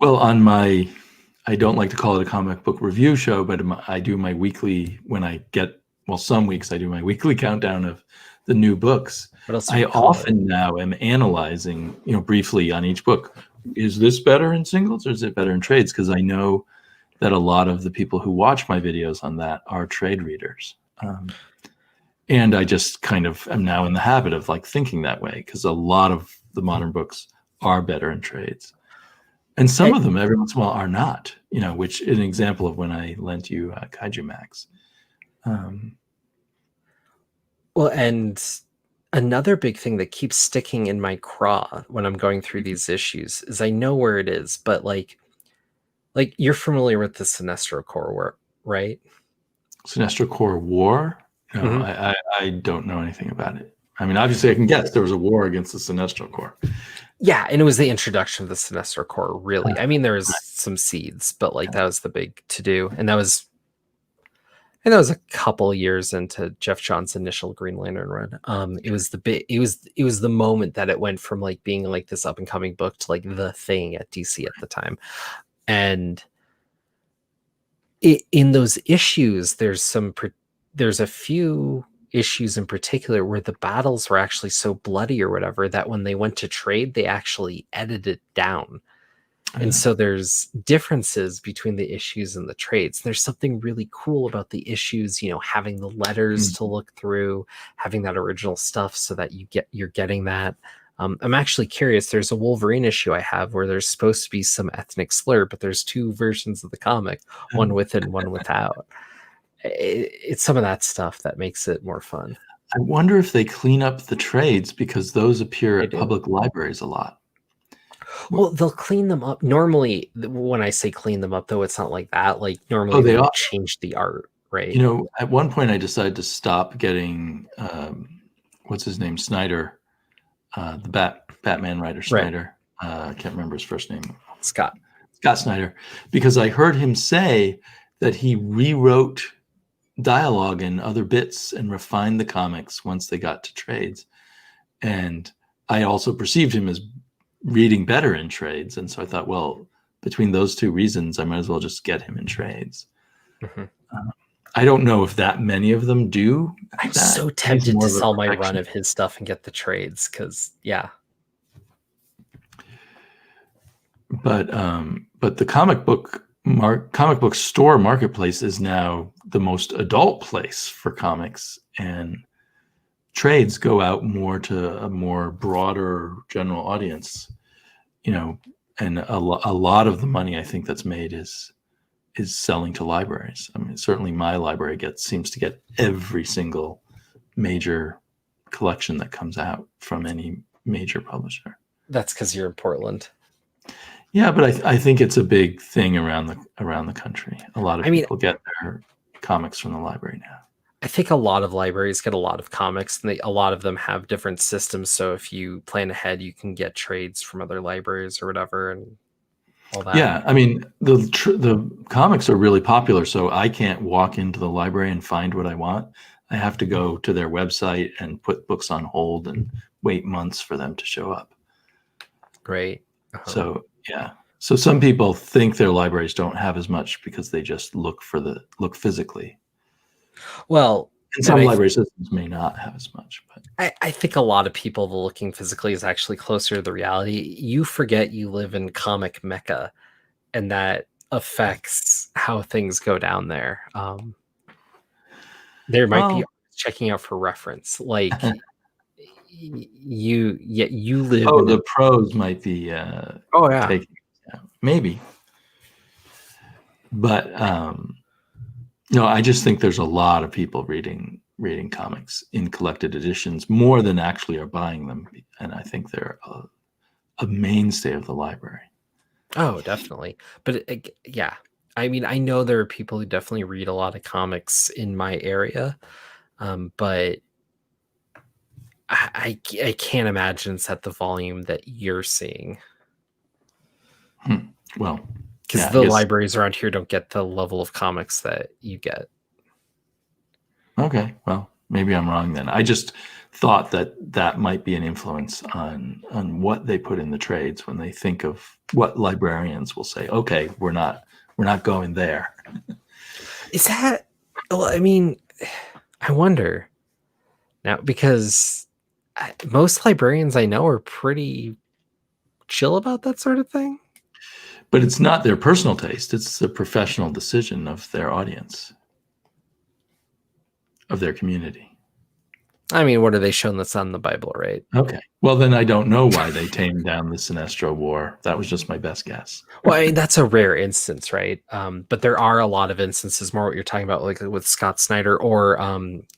A: Well, I don't like to call it a comic book review show, but I do my weekly, some weeks I do my weekly countdown of the new books. I often now am analyzing, briefly on each book. Is this better in singles or is it better in trades? Because I know that a lot of the people who watch my videos on that are trade readers. And I just kind of am now in the habit of like thinking that way, because a lot of the modern books are better in trades. And some of them every once in a while are not, which is an example of when I lent you Kaiju Max.
B: Well, and another big thing that keeps sticking in my craw when I'm going through these issues is I know where it is, but like you're familiar with the Sinestro Corps War, right?
A: Sinestro Corps War? No, I don't know anything about it. I mean, obviously I can guess there was a war against the Sinestro Corps. Yeah,
B: and it was the introduction of the Sinestro Corps, really. I mean, there was some seeds, but like that was the big to-do. And that was And that was a couple years into Jeff John's initial Green Lantern run. It was the moment that it went from like being like this up and coming book to like the thing at DC at the time. And in those issues, there's a few issues in particular where the battles were actually so bloody or whatever that when they went to trade, they actually edited it down. And so there's differences between the issues and the trades. There's something really cool about the issues, having the letters to look through, having that original stuff so that you're getting that. I'm actually curious. There's a Wolverine issue I have where there's supposed to be some ethnic slur, but there's two versions of the comic, one with and one without. It's some of that stuff that makes it more fun.
A: I wonder if they clean up the trades because those appear at public libraries a lot.
B: Well, they'll clean them up. Normally, when I say clean them up, though, it's not like that. Like normally they change the art, right?
A: At one point I decided to stop getting what's his name, Snyder, the Batman writer Snyder. Right. I can't remember his first name.
B: Scott
A: Snyder, because I heard him say that he rewrote dialogue and other bits and refined the comics once they got to trades. And I also perceived him as reading better in trades. And so I thought, well, between those two reasons, I might as well just get him in trades. Mm-hmm. I don't know if that many of them do.
B: I'm so tempted to sell my run of his stuff and get the trades because, yeah.
A: But the comic book store marketplace is now the most adult place for comics, and trades go out more to a more broader general audience, and a lot of the money I think that's made is selling to libraries. I mean, certainly my library seems to get every single major collection that comes out from any major publisher.
B: That's because you're in Portland.
A: Yeah, but I think it's a big thing around the country. A lot of people get their comics from the library now.
B: I think a lot of libraries get a lot of comics, and a lot of them have different systems. So if you plan ahead, you can get trades from other libraries or whatever, and all that.
A: Yeah, I mean the comics are really popular, so I can't walk into the library and find what I want. I have to go to their website and put books on hold and wait months for them to show up.
B: Great.
A: Uh-huh. So yeah. So some people think their libraries don't have as much because they just look physically.
B: Well,
A: and some library systems may not have as much, but
B: I think a lot of people, the looking physically is actually closer to the reality. You forget you live in comic Mecca, and that affects how things go down there. There might be checking out for reference, like you live.
A: Oh, the pros might be. Maybe, but no, I just think there's a lot of people reading comics in collected editions more than actually are buying them, and I think they're a mainstay of the library.
B: Oh, definitely. But yeah, I mean, I know there are people who definitely read a lot of comics in my area, but I can't imagine it's at the volume that you're seeing.
A: Well,
B: because the libraries around here don't get the level of comics that you get.
A: Okay, well, maybe I'm wrong then. I just thought that might be an influence on what they put in the trades when they think of what librarians will say. Okay, we're not going there.
B: Is that? Well, I mean, I wonder now because most librarians I know are pretty chill about that sort of thing.
A: But it's not their personal taste. It's the professional decision of their audience, of their community.
B: I mean, what are they shown that's on the Bible, right?
A: Okay. Well, then I don't know why they tamed down the Sinestro War. That was just my best guess.
B: Well, I mean, that's a rare instance, right? But there are a lot of instances, more what you're talking about, like with Scott Snyder or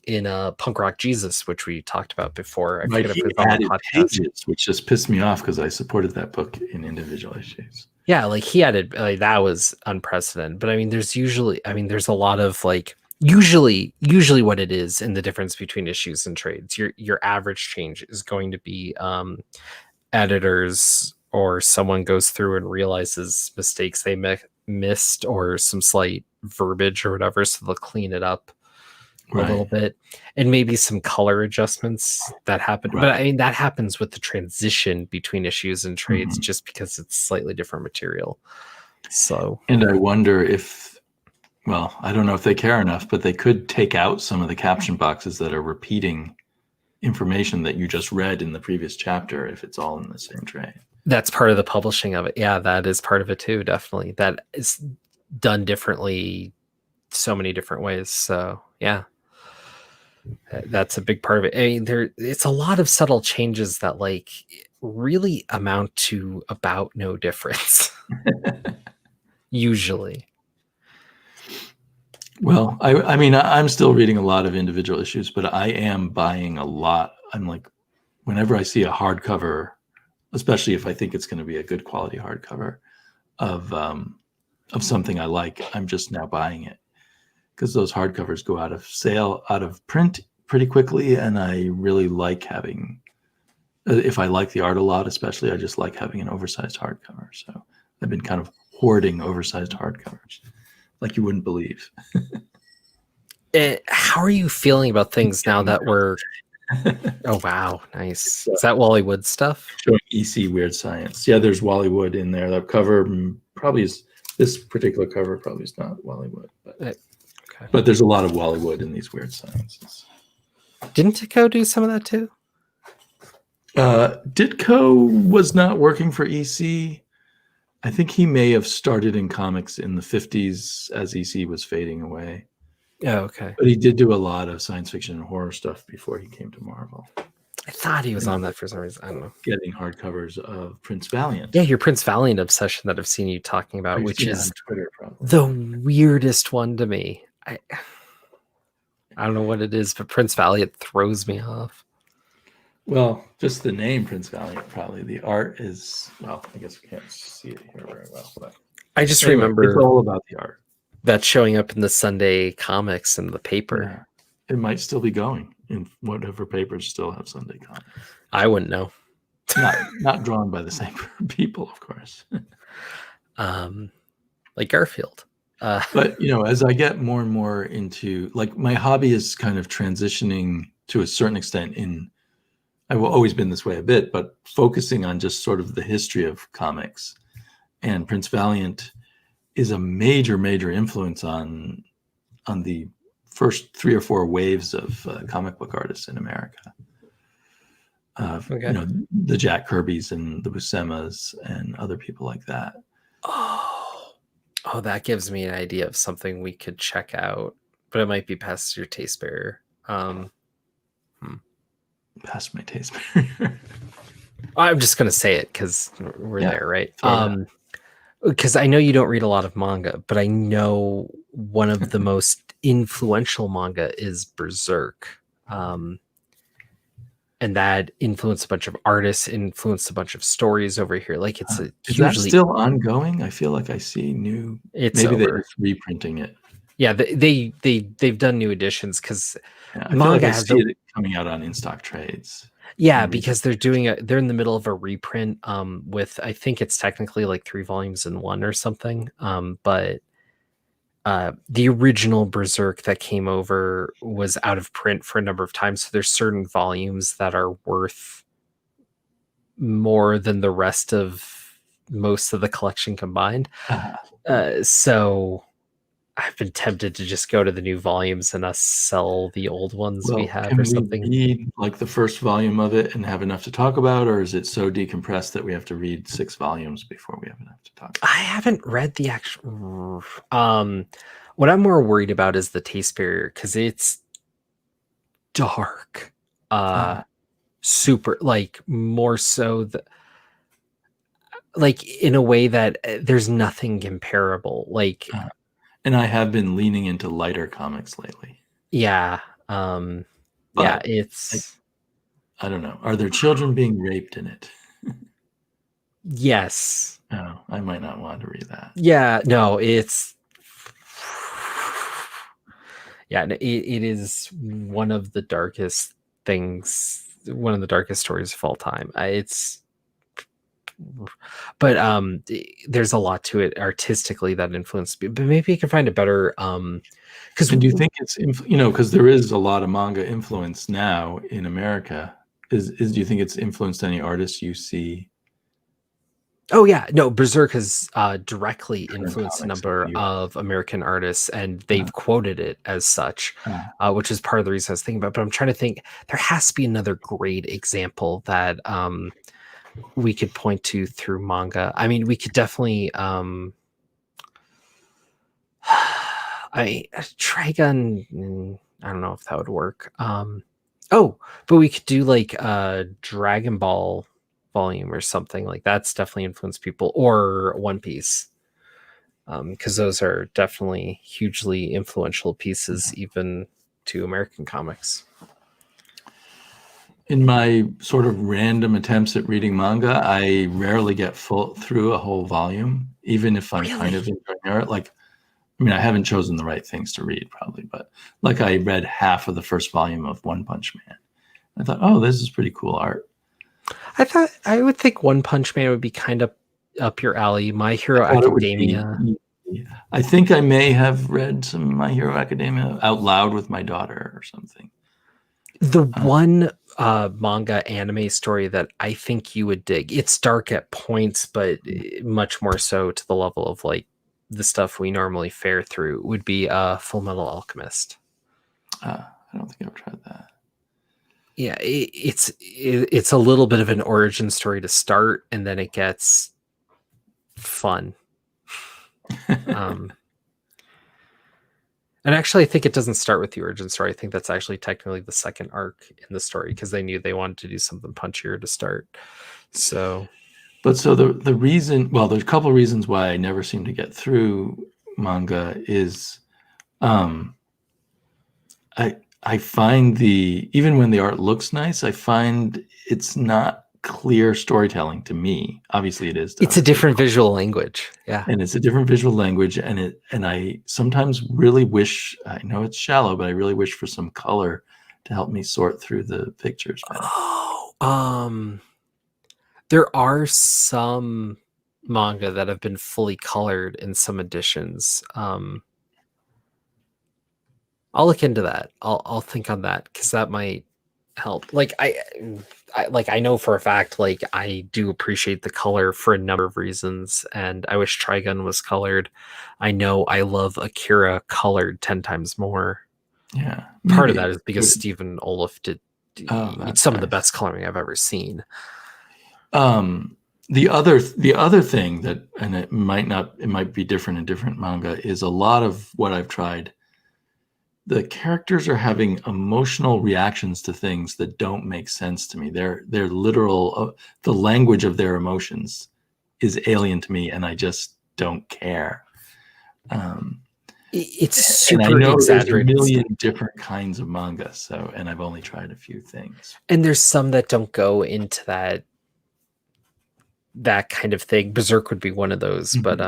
B: in Punk Rock Jesus, which we talked about before.
A: Right, he added pages, which just pissed me off because I supported that book in individual issues.
B: Yeah, like he added, that was unprecedented. But I mean, there's a lot of like, usually what it is in the difference between issues and trades, your average change is going to be editors or someone goes through and realizes mistakes they missed or some slight verbiage or whatever, so they'll clean it up a little bit, and maybe some color adjustments that happen. But I mean, that happens with the transition between issues and trades, just because it's slightly different material. So,
A: and I wonder if, well, I don't know if they care enough, but they could take out some of the caption boxes that are repeating information that you just read in the previous chapter if it's all in the same trade.
B: That's part of the publishing of it. Yeah, that is part of it too, definitely. That is done differently so many different ways. So, yeah. That's a big part of it. I mean, it's a lot of subtle changes that like really amount to about no difference. Usually.
A: Well, I mean, I'm still reading a lot of individual issues, but I am buying a lot. I'm like, whenever I see a hardcover, especially if I think it's going to be a good quality hardcover of something I like, I'm just now buying it, because those hardcovers go out of print pretty quickly, and I really like having, if I like the art a lot, especially, I just like having an oversized hardcover. So I've been kind of hoarding oversized hardcovers, like you wouldn't believe.
B: How are you feeling about things now that we're... Oh, wow. Nice. Is that Wally Wood stuff?
A: Showing EC Weird Science. Yeah, there's Wally Wood in there. That cover probably is, this particular cover probably is not Wally Wood. But there's a lot of Wally Wood in these Weird Sciences.
B: Didn't Ditko do some of that too?
A: Ditko was not working for EC. I think he may have started in comics in the 50s as EC was fading away.
B: Oh, okay.
A: But he did do a lot of science fiction and horror stuff before he came to Marvel.
B: I thought he was on that for some reason. I don't know.
A: Getting hardcovers of Prince Valiant.
B: Yeah, your Prince Valiant obsession that I've seen you talking about, which is
A: Twitter,
B: the weirdest one to me. I don't know what it is, but Prince Valiant throws me off.
A: Well, just the name Prince Valiant, probably. The art is, well, I guess we can't see it here very well. But
B: I just remember
A: it's all about the art.
B: That's showing up in the Sunday comics in the paper.
A: Yeah. It might still be going in whatever papers still have Sunday comics.
B: I wouldn't know.
A: Not drawn by the same people, of course.
B: Like Garfield.
A: But, as I get more and more into, like, my hobby is kind of transitioning to a certain extent I've always been this way a bit, but focusing on just sort of the history of comics. And Prince Valiant is a major, major influence on the first 3 or 4 waves of comic book artists in America. The Jack Kirbys and the Buscema's and other people like that.
B: Oh, that gives me an idea of something we could check out, but it might be past your taste barrier.
A: Past my taste barrier.
B: I'm just going to say it because we're there, right? Because I know you don't read a lot of manga, but I know one of the most influential manga is Berserk. And that influenced a bunch of artists, influenced a bunch of stories over here. Like it's
A: is that still ongoing? I feel like I see new. Maybe they're reprinting it.
B: Yeah, they've done new editions because
A: manga has it coming out on in stock trades.
B: Yeah, because they're in the middle of a reprint with, I think it's technically like 3 volumes in one or something. But the original Berserk that came over was out of print for a number of times. So there's certain volumes that are worth more than the rest of most of the collection combined. So I've been tempted to just go to the new volumes and us sell the old ones we have or something.
A: Can we read like the first volume of it and have enough to talk about, or is it so decompressed that we have to read 6 volumes before we have enough to talk about?
B: I haven't read the actual... what I'm more worried about is the taste barrier, because it's dark. Super, like, more so... like, in a way that there's nothing comparable. Like...
A: and I have been leaning into lighter comics lately.
B: Yeah. It's...
A: I don't know. Are there children being raped in it?
B: Yes.
A: Oh, I might not want to read that.
B: Yeah, no, it's... Yeah, it is one of the darkest things, one of the darkest stories of all time. It's but there's a lot to it artistically that influenced me. But maybe you can find a better because
A: And do you think it's because there is a lot of manga influence now in America? Do you think it's influenced any artists you see?
B: Oh yeah, no, Berserk has directly
A: Current
B: influenced a
A: comics in
B: number
A: the US?
B: of American artists, and they've quoted it as such, which is part of the reason I was thinking about. But I'm trying to think, there has to be another great example that we could point to through manga. I mean, we could definitely Trigun, I don't know if that would work. Oh, but we could do like Dragon Ball volume or something like that's definitely influenced people, or One Piece, because those are definitely hugely influential pieces even to American comics.
A: In my sort of random attempts at reading manga, I rarely get through a whole volume, even if I'm kind of enjoying it. Like, I mean, I haven't chosen the right things to read probably, but like I read half of the first volume of One Punch Man. I thought, oh, this is pretty cool art.
B: I would think One Punch Man would be kind of up your alley. My Hero Academia.
A: I think I may have read some My Hero Academia out loud with my daughter or something.
B: The one manga anime story that I think you would dig, it's dark at points, but much more so to the level of like the stuff we normally fare through, would be Full Metal Alchemist.
A: I don't think I've tried that.
B: Yeah, it's a little bit of an origin story to start, and then it gets fun. And actually, I think it doesn't start with the origin story. I think that's actually technically the second arc in the story, because they knew they wanted to do something punchier to start. So,
A: but so the reason, well, there's a couple of reasons why I never seem to get through manga is, I find even when the art looks nice, I find it's not clear storytelling to me. Obviously it is.
B: It's a different visual language. Yeah.
A: And it's a different visual language. And I sometimes really wish, I know it's shallow, but I really wish for some color to help me sort through the pictures better.
B: Oh, there are some manga that have been fully colored in some editions. I'll look into that. I'll think on that, because that might help. Like I know for a fact, like I do appreciate the color for a number of reasons, and I wish Trigun was colored. I know I love Akira colored 10 times more.
A: Yeah,
B: part of that is because Stephen Olaf did some of the best coloring I've ever seen.
A: The other thing that, and it might be different in different manga, is a lot of what I've tried, the characters are having emotional reactions to things that don't make sense to me. They're literal, the language of their emotions is alien to me, and I just don't care.
B: It's super and I know exaggerated.
A: There's a million different kinds of manga, and I've only tried a few things.
B: And there's some that don't go into that kind of thing. Berserk would be one of those, but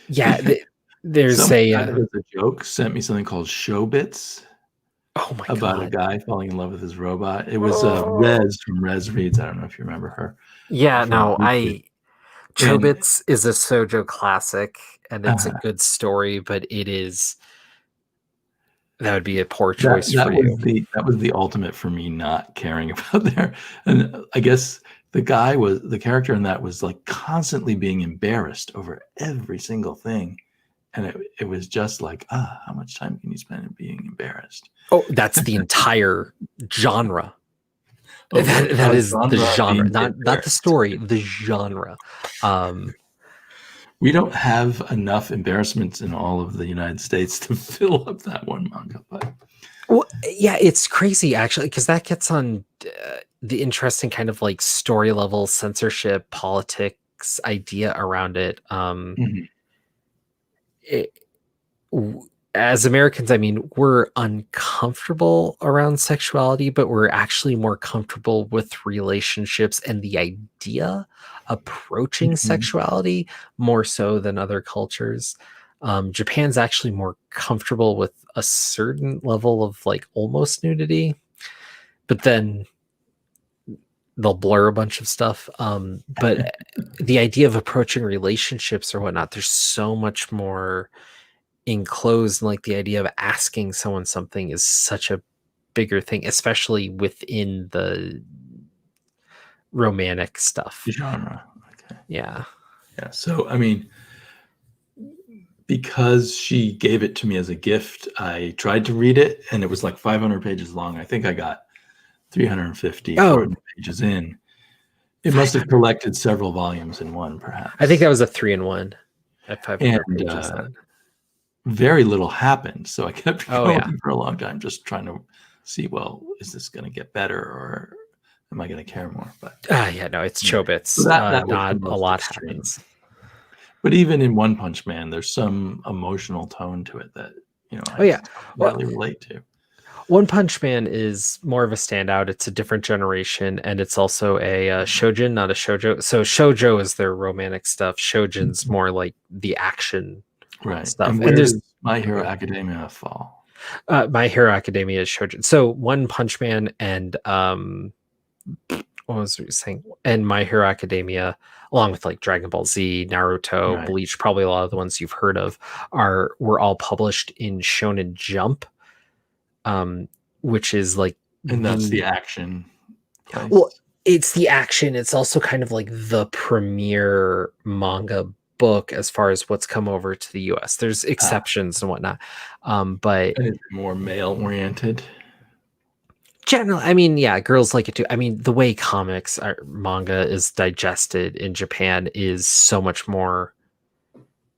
B: yeah. There's
A: a joke sent me something called Showbits.
B: Oh my
A: about
B: God.
A: A guy falling in love with his robot. It was Rez from Rez Reads. I don't know if you remember her.
B: Yeah, no, Chobits is a shoujo classic, and it's a good story, but that would be a poor choice for you.
A: That was the ultimate for me not caring about there. And I guess the character in that was like constantly being embarrassed over every single thing. And it was just like, how much time can you spend in being embarrassed?
B: Oh, that's the entire genre. That is the genre, not the story, the genre.
A: We don't have enough embarrassments in all of the United States to fill up that one manga. But
B: well, yeah, it's crazy actually, because that gets on the interesting kind of like story level censorship politics idea around it. As Americans, I mean, we're uncomfortable around sexuality, but we're actually more comfortable with relationships and the idea approaching sexuality more so than other cultures. Japan's actually more comfortable with a certain level of like almost nudity, but then they'll blur a bunch of stuff. But the idea of approaching relationships or whatnot, there's so much more enclosed, and like the idea of asking someone something is such a bigger thing, especially within the romantic stuff.
A: Genre. Okay.
B: Yeah.
A: Yeah. So, I mean, because she gave it to me as a gift, I tried to read it, and it was like 500 pages long. I think I got 350 400 pages in. It must have collected several volumes in one, perhaps.
B: I think that was a 3-in-1 at 500 pages.
A: Very little happened, so I kept going for a long time, just trying to see, well, is this going to get better, or am I going to care more? But
B: no, it's Chobits. So that not a lot happens.
A: But even in One Punch Man, there's some emotional tone to it that I really relate to.
B: One Punch Man is more of a standout. It's a different generation, and it's also a shoujin, not a shoujo. So shoujo is their romantic stuff. Shoujin's more like the action stuff.
A: And where does My Hero Academia fall?
B: My Hero Academia is shoujin. So One Punch Man and what was we saying? And My Hero Academia, along with like Dragon Ball Z, Naruto, Bleach, probably a lot of the ones you've heard of, were all published in Shonen Jump, which is like,
A: and that's the action place.
B: Well, it's the action. It's also kind of like the premier manga book as far as what's come over to the US. There's exceptions and whatnot, but
A: and it's more male oriented.
B: Generally, I mean, yeah, girls like it too. I mean, the way manga is digested in Japan is so much more.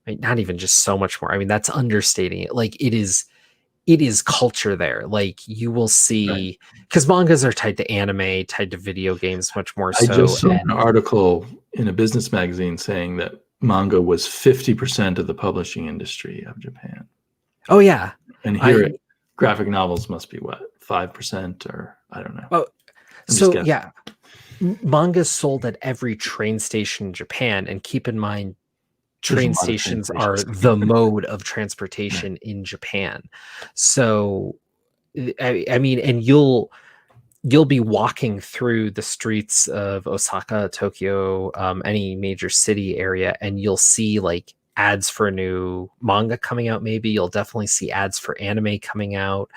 B: I mean, not even just so much more. I mean, that's understating it. Like it is culture there. Like you will see, because mangas are tied to anime, tied to video games, much more so.
A: I just saw an article in a business magazine saying that manga was 50% of the publishing industry of Japan.
B: Oh yeah,
A: and here graphic novels must be what, 5%, or I don't know.
B: Oh, so yeah, manga's sold at every train station in Japan, and keep in mind, train stations are the mode of transportation in Japan. So, I mean, and you'll be walking through the streets of Osaka, Tokyo, any major city area, and you'll see like ads for a new manga coming out. Maybe you'll definitely see ads for anime coming out.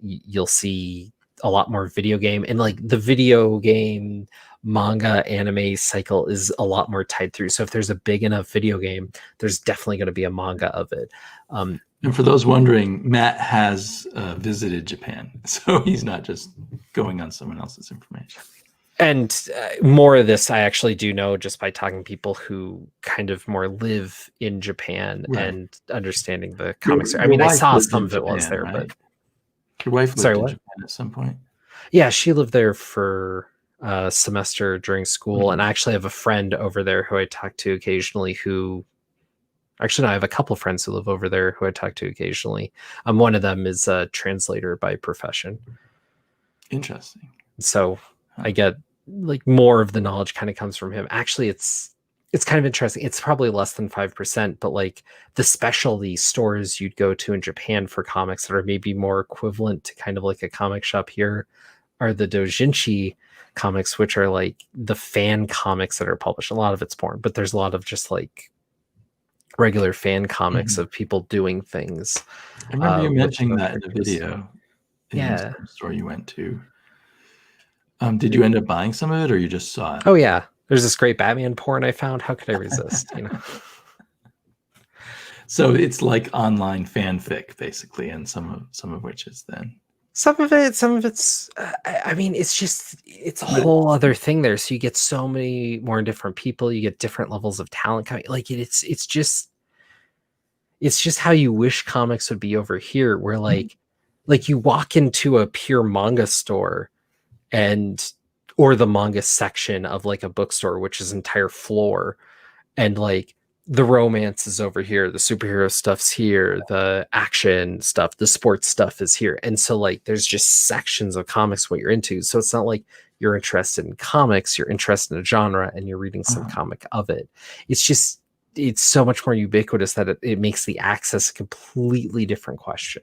B: You'll see a lot more video game, and like the video game manga anime cycle is a lot more tied through. So if there's a big enough video game, there's definitely going to be a manga of it.
A: And for those wondering, Matt has visited Japan, so he's not just going on someone else's information.
B: And more of this I actually do know just by talking to people who kind of more live in Japan and understanding the comics. I mean, I saw some of it was there, but
A: your wife lived in Japan at some point.
B: Yeah, she lived there for a semester during school, and I actually have a friend over there who I talk to occasionally. I have a couple of friends who live over there who I talk to occasionally. One of them is a translator by profession.
A: Interesting.
B: So I get like more of the knowledge kind of comes from him. Actually, it's kind of interesting. It's probably less than 5%, but like the specialty stores you'd go to in Japan for comics that are maybe more equivalent to kind of like a comic shop here are the doujinshi comics, which are like the fan comics that are published. A lot of it's porn, but there's a lot of just like regular fan comics of people doing things.
A: I remember you mentioning that in the video. In the store you went to. Did you end up buying some of it, or you just saw it?
B: Oh yeah, there's this great Batman porn I found. How could I resist?
A: So it's like online fanfic, basically, and some of which is then.
B: Some of it's. I mean, it's a whole other thing there. So you get so many more different people. You get different levels of talent. Like it's just how you wish comics would be over here, where like you walk into a pure manga store. Or the manga section of like a bookstore, which is entire floor, and like the romance is over here, the superhero stuff's here, the action stuff, the sports stuff is here. And so like there's just sections of comics what you're into. So it's not like you're interested in comics, you're interested in a genre and you're reading some comic of it. It's so much more ubiquitous that it makes the access a completely different question.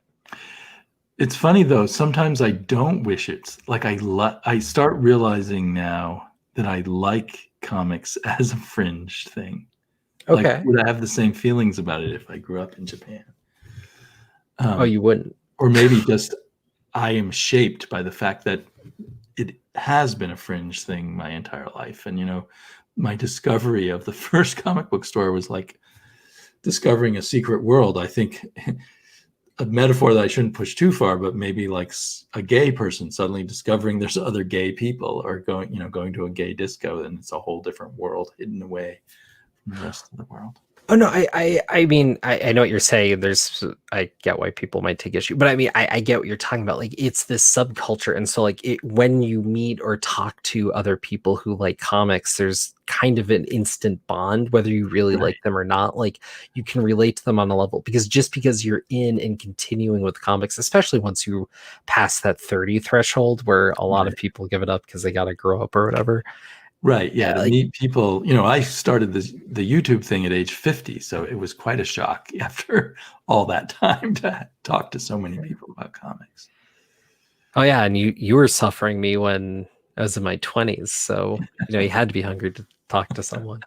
A: It's funny though. Sometimes I don't wish it. Like I start realizing now that I like comics as a fringe thing. Like,
B: Okay.
A: would I have the same feelings about it if I grew up in Japan?
B: Oh, you wouldn't.
A: Or maybe just I am shaped by the fact that it has been a fringe thing my entire life. And, my discovery of the first comic book store was like discovering a secret world. I think a metaphor that I shouldn't push too far, but maybe like a gay person suddenly discovering there's other gay people, or going to a gay disco, and it's a whole different world hidden away from the rest of the world.
B: Oh no, I mean, I know what you're saying. I get why people might take issue, but I mean, I get what you're talking about. Like, it's this subculture, and so like when you meet or talk to other people who like comics, there's kind of an instant bond, whether you really like them or not. Like, you can relate to them on a level, because just because you're in and continuing with comics, especially once you pass that 30 threshold, where a lot of people give it up because they got to grow up or whatever.
A: Right. Yeah. To meet people, I started the YouTube thing at age 50. So it was quite a shock after all that time to talk to so many people about comics.
B: Oh yeah. And you were suffering me when I was in my 20s. So, you had to be hungry to talk to someone.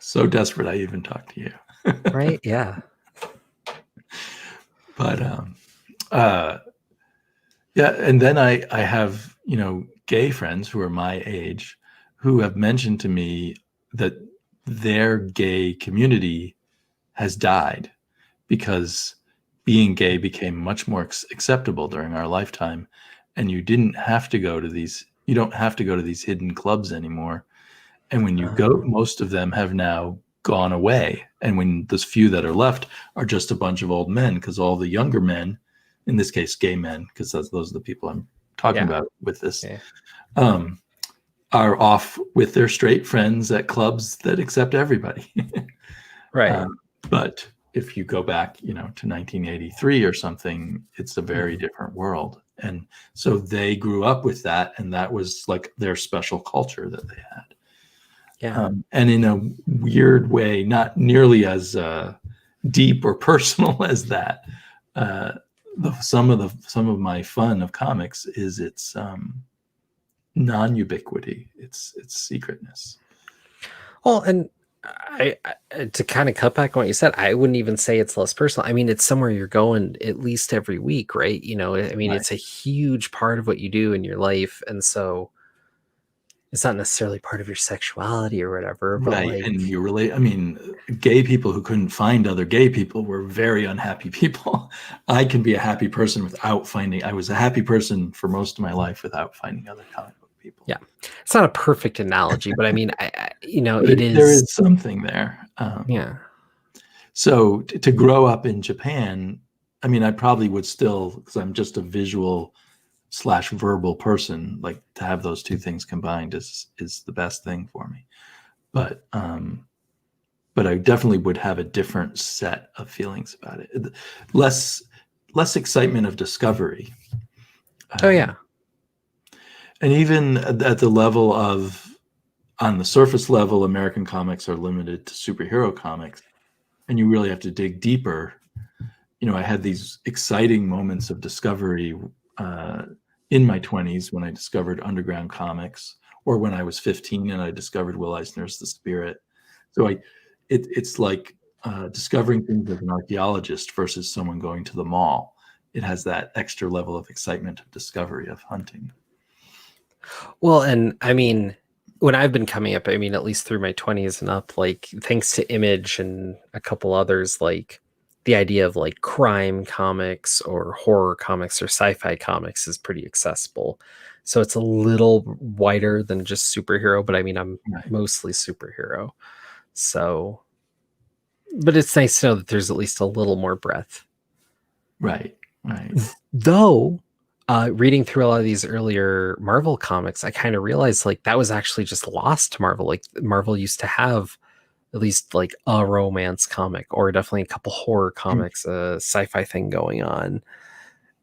A: So desperate I even talked to you.
B: Right. Yeah.
A: But yeah. And then I have, gay friends who are my age who have mentioned to me that their gay community has died because being gay became much more acceptable during our lifetime, and you don't have to go to these hidden clubs anymore. And when you go, most of them have now gone away, and when those few that are left are just a bunch of old men, because all the younger men, in this case gay men, because those are the people I'm talking about with this, are off with their straight friends at clubs that accept everybody.
B: Right.
A: But if you go back, to 1983 or something, it's a very different world. And so they grew up with that, and that was like their special culture that they had.
B: Yeah.
A: And in a weird way, not nearly as deep or personal as that. Some of my fun of comics is its non-ubiquity, its secretness.
B: Well, and I to kind of cut back on what you said, I wouldn't even say it's less personal. I mean, it's somewhere you're going at least every week, right? I mean, it's a huge part of what you do in your life, and so it's not necessarily part of your sexuality or whatever. But
A: right, and you relate. I mean, gay people who couldn't find other gay people were very unhappy people. I can be a happy person without finding. I was a happy person for most of my life without finding other comic book people.
B: Yeah, it's not a perfect analogy, but I mean, it is.
A: There is something there.
B: Yeah.
A: So to grow up in Japan, I mean, I probably would still, because I'm just a visual / verbal person, like to have those two things combined is the best thing for me. But I definitely would have a different set of feelings about it. Less excitement of discovery.
B: Oh yeah.
A: And even at the level of, on the surface level, American comics are limited to superhero comics, and you really have to dig deeper. I had these exciting moments of discovery in my 20s when I discovered underground comics, or when I was 15 and I discovered Will Eisner's The Spirit. So it's like discovering things as an archaeologist versus someone going to the mall. It has that extra level of excitement of discovery, of hunting.
B: Well, and I mean, when I've been coming up, I mean, at least through my 20s and up, like thanks to Image and a couple others, like the idea of like crime comics or horror comics or sci-fi comics is pretty accessible. So it's a little wider than just superhero, but I mean, I'm mostly superhero. So, but it's nice to know that there's at least a little more breadth.
A: Right.
B: Though, reading through a lot of these earlier Marvel comics, I kind of realized like that was actually just lost to Marvel. Like Marvel used to have at least like a romance comic, or definitely a couple horror comics, a sci-fi thing going on.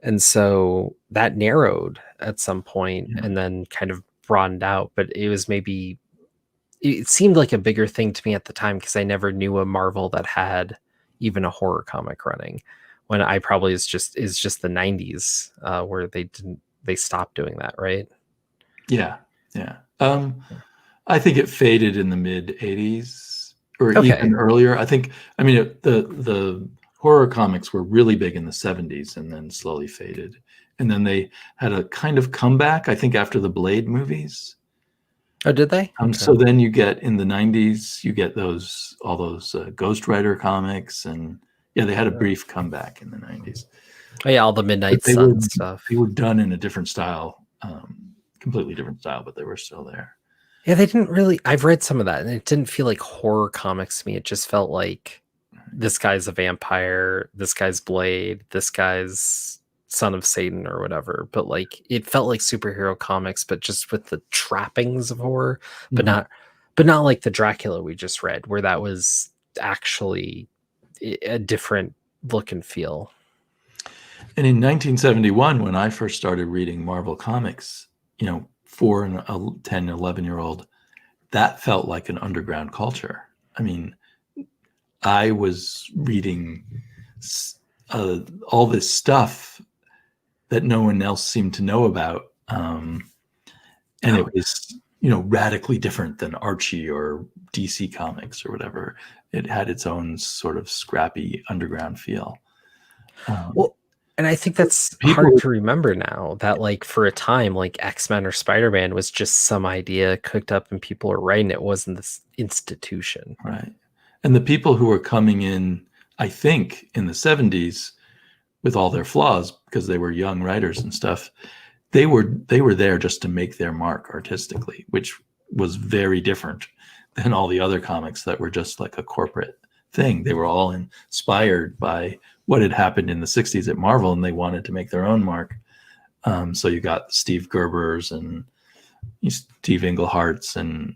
B: And so that narrowed at some point and then kind of broadened out. But it seemed like a bigger thing to me at the time, because I never knew a Marvel that had even a horror comic running. when I probably is just the 90s, where they stopped doing that, right?
A: Yeah. I think it faded in the mid 80s or
B: Okay.
A: even earlier. The horror comics were really big in the 70s and then slowly faded. And then they had a kind of comeback, I think, after the Blade movies.
B: Oh, did they? Okay.
A: So then you get in the 90s, you get all those Ghost Rider comics, and they had a brief comeback in the 90s.
B: Oh yeah, all the Midnight Sun stuff.
A: They were done in a different style, completely different style, but they were still there.
B: Yeah, they didn't really. I've read some of that, and it didn't feel like horror comics to me. It just felt like this guy's a vampire, this guy's Blade, this guy's son of Satan or whatever. But like, it felt like superhero comics, but just with the trappings of horror, but not like the Dracula we just read, where that was actually a different look and feel.
A: And in 1971, when I first started reading Marvel comics, for a 10, 11-year-old, that felt like an underground culture. I mean, I was reading all this stuff that no one else seemed to know about. And it was, radically different than Archie or DC Comics or whatever. It had its own sort of scrappy underground feel.
B: And I think that's hard to remember now, that like for a time, like X-Men or Spider-Man was just some idea cooked up and people are writing. It wasn't this institution.
A: Right. And the people who were coming in, I think, in the 70s with all their flaws, because they were young writers and stuff, they were there just to make their mark artistically, which was very different than all the other comics that were just like a corporate thing. They were all inspired by what had happened in the 60s at Marvel, and they wanted to make their own mark. So you got Steve Gerber's and Steve Englehart's and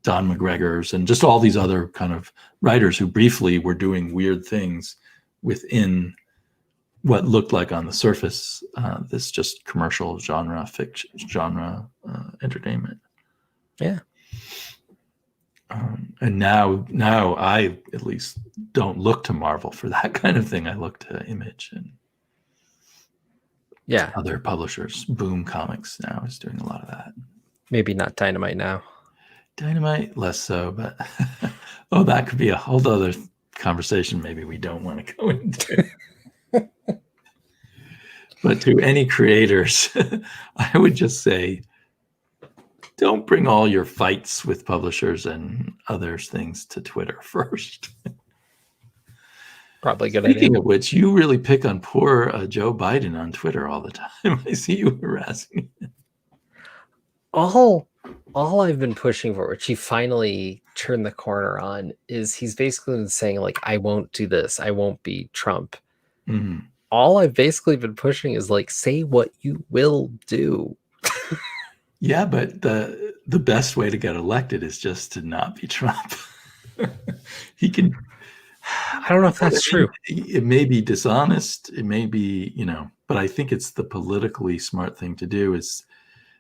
A: Don McGregor's and just all these other kind of writers who briefly were doing weird things within what looked like on the surface this just commercial genre entertainment.
B: Yeah.
A: And now I at least don't look to Marvel for that kind of thing. I look to Image and other publishers. Boom Comics now is doing a lot of that.
B: Maybe not Dynamite now.
A: Dynamite less so, but that could be a whole other conversation. Maybe we don't want to go into. But to any creators, I would just say, don't bring all your fights with publishers and other things to Twitter first.
B: Probably good
A: Speaking
B: idea.
A: of which, you really pick on poor Joe Biden on Twitter all the time. I see you harassing him.
B: All I've been pushing for, which he finally turned the corner on, is he's basically been saying, like, I won't do this. I won't be Trump.
A: Mm-hmm.
B: All I've basically been pushing is, like, say what you will do.
A: Yeah, but the best way to get elected is just to not be Trump. He can.
B: I don't know if that's true.
A: It may be dishonest. It may be, but I think it's the politically smart thing to do is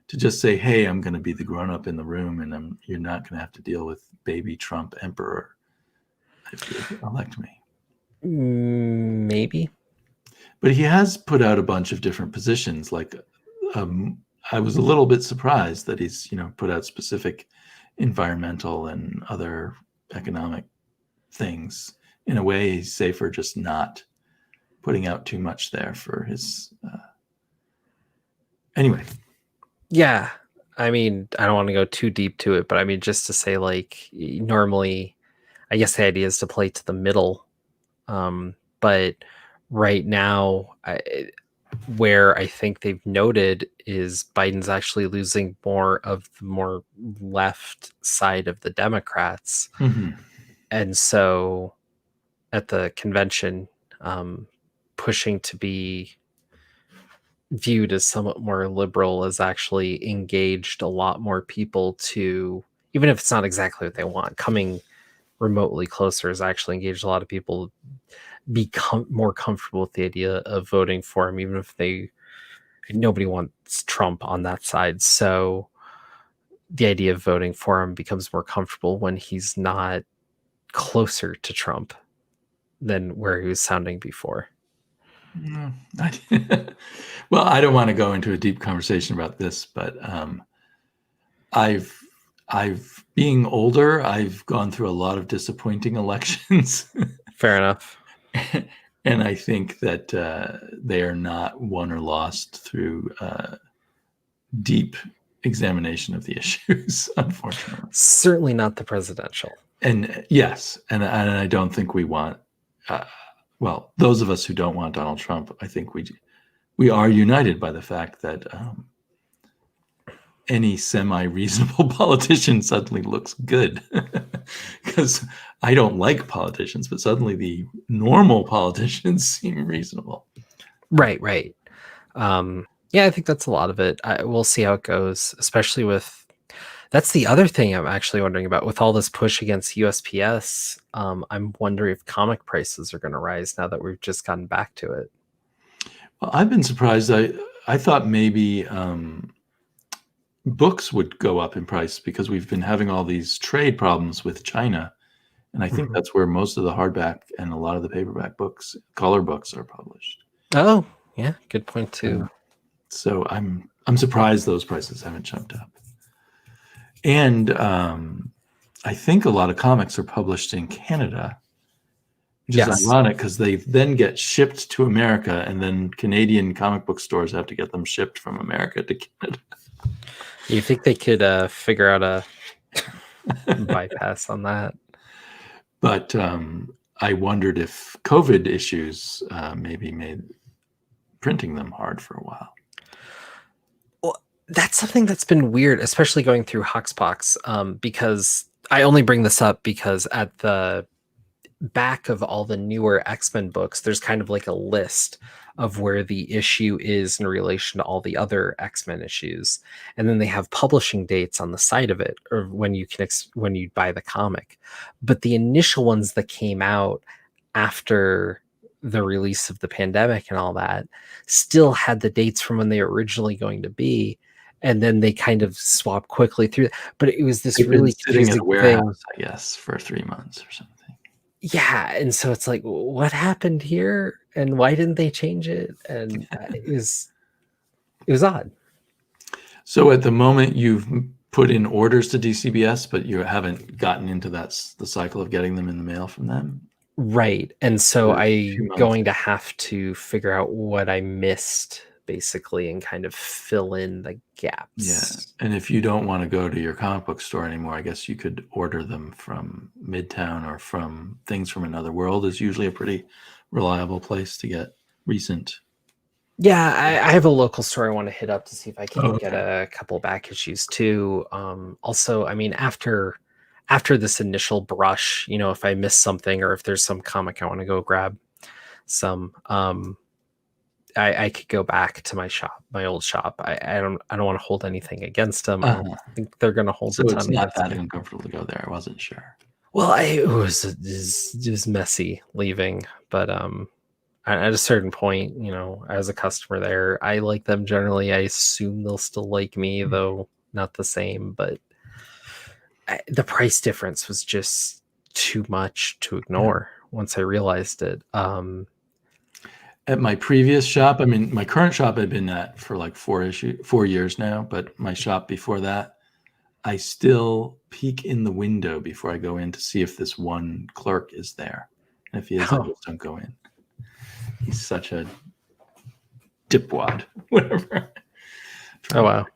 A: to just say, hey, I'm going to be the grown-up in the room, and you're not going to have to deal with baby Trump emperor if you elect me.
B: Maybe.
A: But he has put out a bunch of different positions. Like, I was a little bit surprised that he's, put out specific environmental and other economic things. In a way, he's safer just not putting out too much there for his. Anyway.
B: Yeah. I mean, I don't want to go too deep to it, but I mean, just to say, like, normally, I guess the idea is to play to the middle. But right now, where I think they've noted is Biden's actually losing more of the more left side of the Democrats.
A: Mm-hmm.
B: And so at the convention, pushing to be viewed as somewhat more liberal has actually engaged a lot more people to, even if it's not exactly what they want, coming remotely closer has actually engaged a lot of people become more comfortable with the idea of voting for him, even if nobody wants Trump on that side. So the idea of voting for him becomes more comfortable when he's not closer to Trump. than where he was sounding before.
A: No, well, I don't want to go into a deep conversation about this, but I've being older, I've gone through a lot of disappointing elections.
B: Fair enough.
A: And I think that they are not won or lost through deep examination of the issues, unfortunately.
B: Certainly not the presidential.
A: And yes, and I don't think we want. Well, those of us who don't want Donald Trump, I think we are united by the fact that any semi-reasonable politician suddenly looks good. Because I don't like politicians, but suddenly the normal politicians seem reasonable.
B: Right. Yeah, I think that's a lot of it. We'll see how it goes, especially with. That's the other thing I'm actually wondering about with all this push against USPS. I'm wondering if comic prices are going to rise now that we've just gotten back to it.
A: Well, I've been surprised. I thought maybe books would go up in price because we've been having all these trade problems with China. And I think that's where most of the hardback and a lot of the paperback books, color books, are published.
B: Oh, yeah, good point too.
A: So I'm surprised those prices haven't jumped up. And I think a lot of comics are published in Canada, which is ironic because they then get shipped to America, and then Canadian comic book stores have to get them shipped from America to Canada.
B: You think they could figure out a bypass on that?
A: But I wondered if COVID issues maybe made printing them hard for a while.
B: Well, that's something that's been weird, especially going through Hoxpox, because I only bring this up because at the back of all the newer X-Men books, there's kind of like a list of where the issue is in relation to all the other X-Men issues, and then they have publishing dates on the side of it, or when you can when you buy the comic. But the initial ones that came out after the release of the pandemic and all that still had the dates from when they were originally going to be, and then they kind of swapped quickly through. But it was this really
A: sitting in a warehouse, I guess, for 3 months or something.
B: Yeah, and so it's like, what happened here, and why didn't they change it? And it was odd. So
A: at the moment, you've put in orders to DCBS, but you haven't gotten into the cycle of getting them in the mail from them,
B: right? And so I'm going to have to figure out what I missed, basically, and kind of fill in the gaps.
A: Yeah, and if you don't want to go to your comic book store anymore, I guess you could order them from Midtown or from Things from Another World is usually a pretty reliable place to get recent.
B: Yeah, I have a local store I want to hit up to see if I can get a couple back issues too. Also, I mean, after this initial brush, you know, if I miss something or if there's some comic I want to go grab some, I could go back to my shop, my old shop. I don't want to hold anything against them. I don't think they're going to hold.
A: So it's not that uncomfortable to go there. I wasn't sure.
B: Well, it was messy leaving, but at a certain point, you know, as a customer there, I like them generally. I assume they'll still like me, though not the same. But the price difference was just too much to ignore once I realized it.
A: At my previous shop, I mean, my current shop I've been at for like 4 years now, but my shop before that, I still peek in the window before I go in to see if this one clerk is there. And if he is, I just don't go in. He's such a dipwad, whatever.
B: Oh, wow.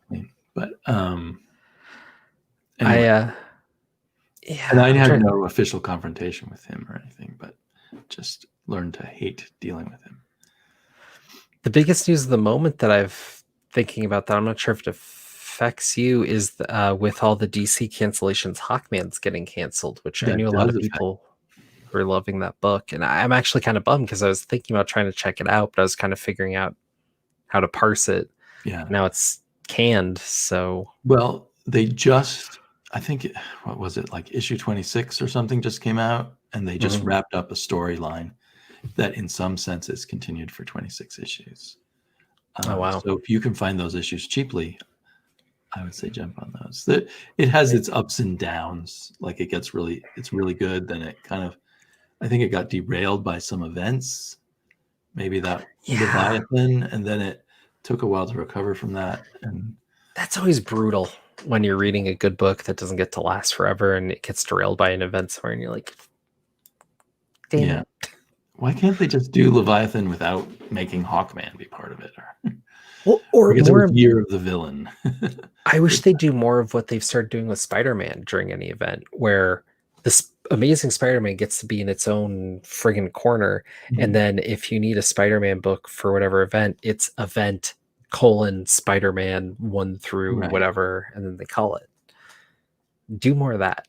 A: But
B: anyway.
A: And I had no official confrontation with him or anything, but just learned to hate dealing with him.
B: The biggest news of the moment that I've thinking about that I'm not sure if it affects you is with all the DC cancellations, Hawkman's getting canceled, which I knew a lot of people were loving that book, and I'm actually kind of bummed because I was thinking about trying to check it out, but I was kind of figuring out how to parse it.
A: Yeah.
B: Now it's canned, so
A: well, they just I think what was it, like issue 26 or something just came out, and they just wrapped up a storyline that in some senses continued for 26 issues.
B: Oh, wow.
A: So if you can find those issues cheaply, I would say jump on those. It has its ups and downs. Like it's really good. Then it kind of I think it got derailed by some events, maybe that
B: Yeah.
A: Leviathan, and then it took a while to recover from that. And
B: That's always brutal when you're reading a good book that doesn't get to last forever and it gets derailed by an event somewhere, and you're like, damn it.
A: Why can't they just do Leviathan without making Hawkman be part of it?
B: Well, or
A: because
B: more,
A: it was Year of the Villain.
B: I wish they'd do more of what they've started doing with Spider-Man during any event, where this Amazing Spider-Man gets to be in its own friggin' corner. And then if you need a Spider-Man book for whatever event, it's event : Spider-Man 1 through
A: Right.
B: whatever, and then they call it. Do more of that.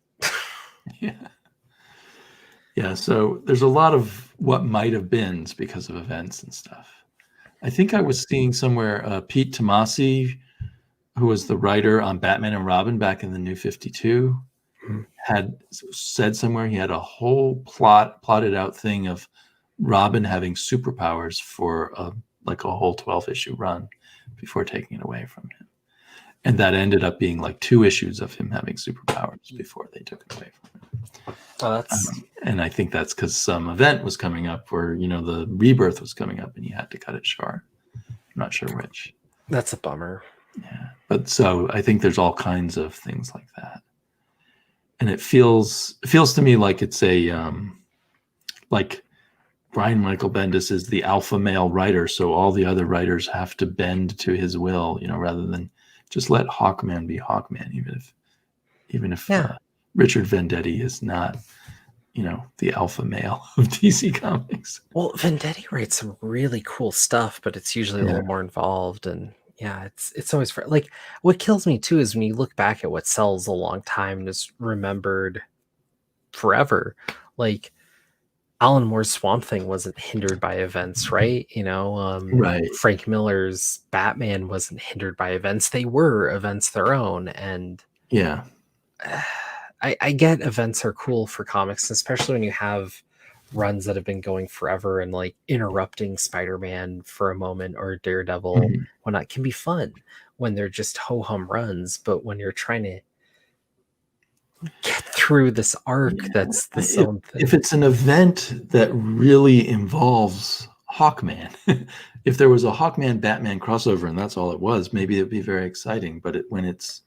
A: Yeah, so there's a lot of what might have been because of events and stuff. I think I was seeing somewhere Pete Tomasi, who was the writer on Batman and Robin back in the New 52, had said somewhere he had a whole plotted out thing of Robin having superpowers for a whole 12-issue run before taking it away from him. And that ended up being like 2 issues of him having superpowers before they took it away from him.
B: Oh,
A: and I think that's because some event was coming up where, the rebirth was coming up and you had to cut it short. I'm not sure which.
B: That's a bummer.
A: Yeah. But so I think there's all kinds of things like that. And it feels to me like it's a, like Brian Michael Bendis is the alpha male writer. So all the other writers have to bend to his will, rather than just let Hawkman be Hawkman, even if Richard Venditti is not, the alpha male of DC Comics.
B: Well, Venditti writes some really cool stuff, but it's usually a little more involved, and it's always like what kills me too is when you look back at what sells a long time and is remembered forever. Like Alan Moore's Swamp Thing wasn't hindered by events, right?
A: Right.
B: Frank Miller's Batman wasn't hindered by events. They were events their own, and I get events are cool for comics, especially when you have runs that have been going forever, and like interrupting Spider-Man for a moment or Daredevil, whatnot, can be fun when they're just ho-hum runs. But when you're trying to get through this arc, that's the own thing.
A: If it's an event that really involves Hawkman, if there was a Hawkman Batman crossover and that's all it was, maybe it'd be very exciting. But when it's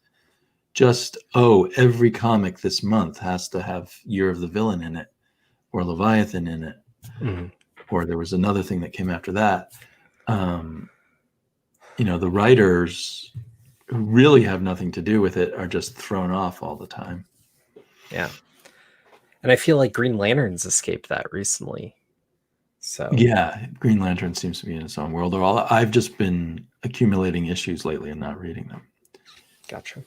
A: just, every comic this month has to have Year of the Villain in it, or Leviathan in it, or there was another thing that came after that. The writers who really have nothing to do with it are just thrown off all the time.
B: Yeah. And I feel like Green Lantern's escaped that recently. So
A: yeah, Green Lantern seems to be in its own world. I've just been accumulating issues lately and not reading them.
B: Gotcha.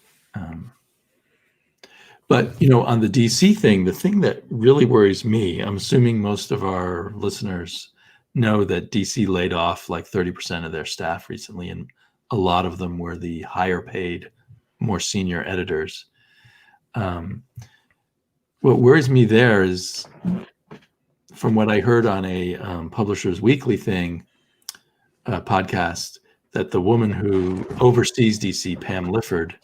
A: But, on the DC thing, the thing that really worries me, I'm assuming most of our listeners know that DC laid off like 30% of their staff recently, and a lot of them were the higher paid, more senior editors. What worries me there is, from what I heard on a Publishers Weekly thing podcast, that the woman who oversees DC, Pam Lifford,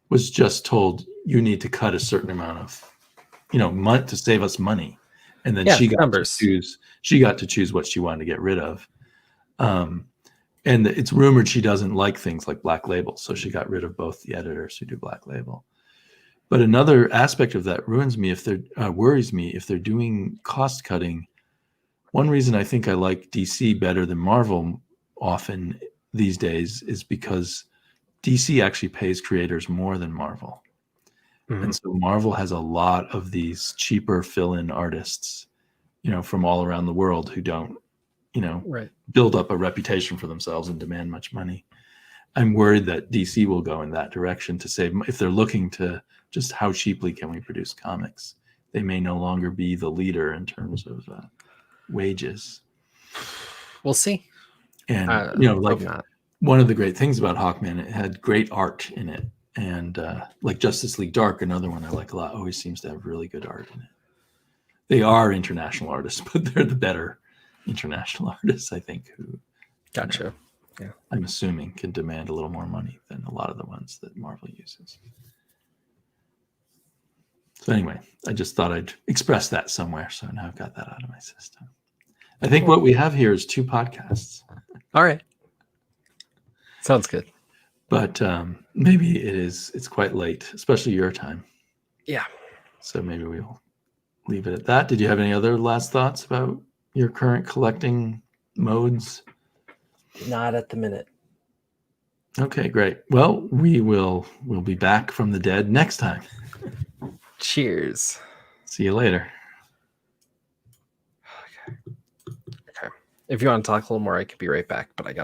A: was just told, you need to cut a certain amount of, month to save us money. And then she got to choose what she wanted to get rid of. And it's rumored she doesn't like things like Black Label. So she got rid of both the editors who do Black Label. But another aspect of that worries me if they're doing cost cutting. One reason I think I like DC better than Marvel often these days is because DC actually pays creators more than Marvel. And so Marvel has a lot of these cheaper fill-in artists, from all around the world who don't, build up a reputation for themselves and demand much money. I'm worried that DC will go in that direction to save, if they're looking to just how cheaply can we produce comics, they may no longer be the leader in terms of wages.
B: We'll see.
A: And, one of the great things about Hawkman, it had great art in it. And like Justice League Dark, another one I like a lot, always seems to have really good art in it. They are international artists, but they're the better international artists, I think, who
B: Gotcha.
A: I'm assuming can demand a little more money than a lot of the ones that Marvel uses. So anyway, I just thought I'd express that somewhere. So now I've got that out of my system. I think what we have here is 2 podcasts.
B: All right. Sounds good.
A: But maybe it's quite late, especially your time.
B: Yeah.
A: So maybe we'll leave it at that. Did you have any other last thoughts about your current collecting modes?
B: Not at the minute.
A: Okay, great. Well, we'll be back from the dead next time.
B: Cheers.
A: See you later.
B: Okay. If you want to talk a little more, I could be right back, but I got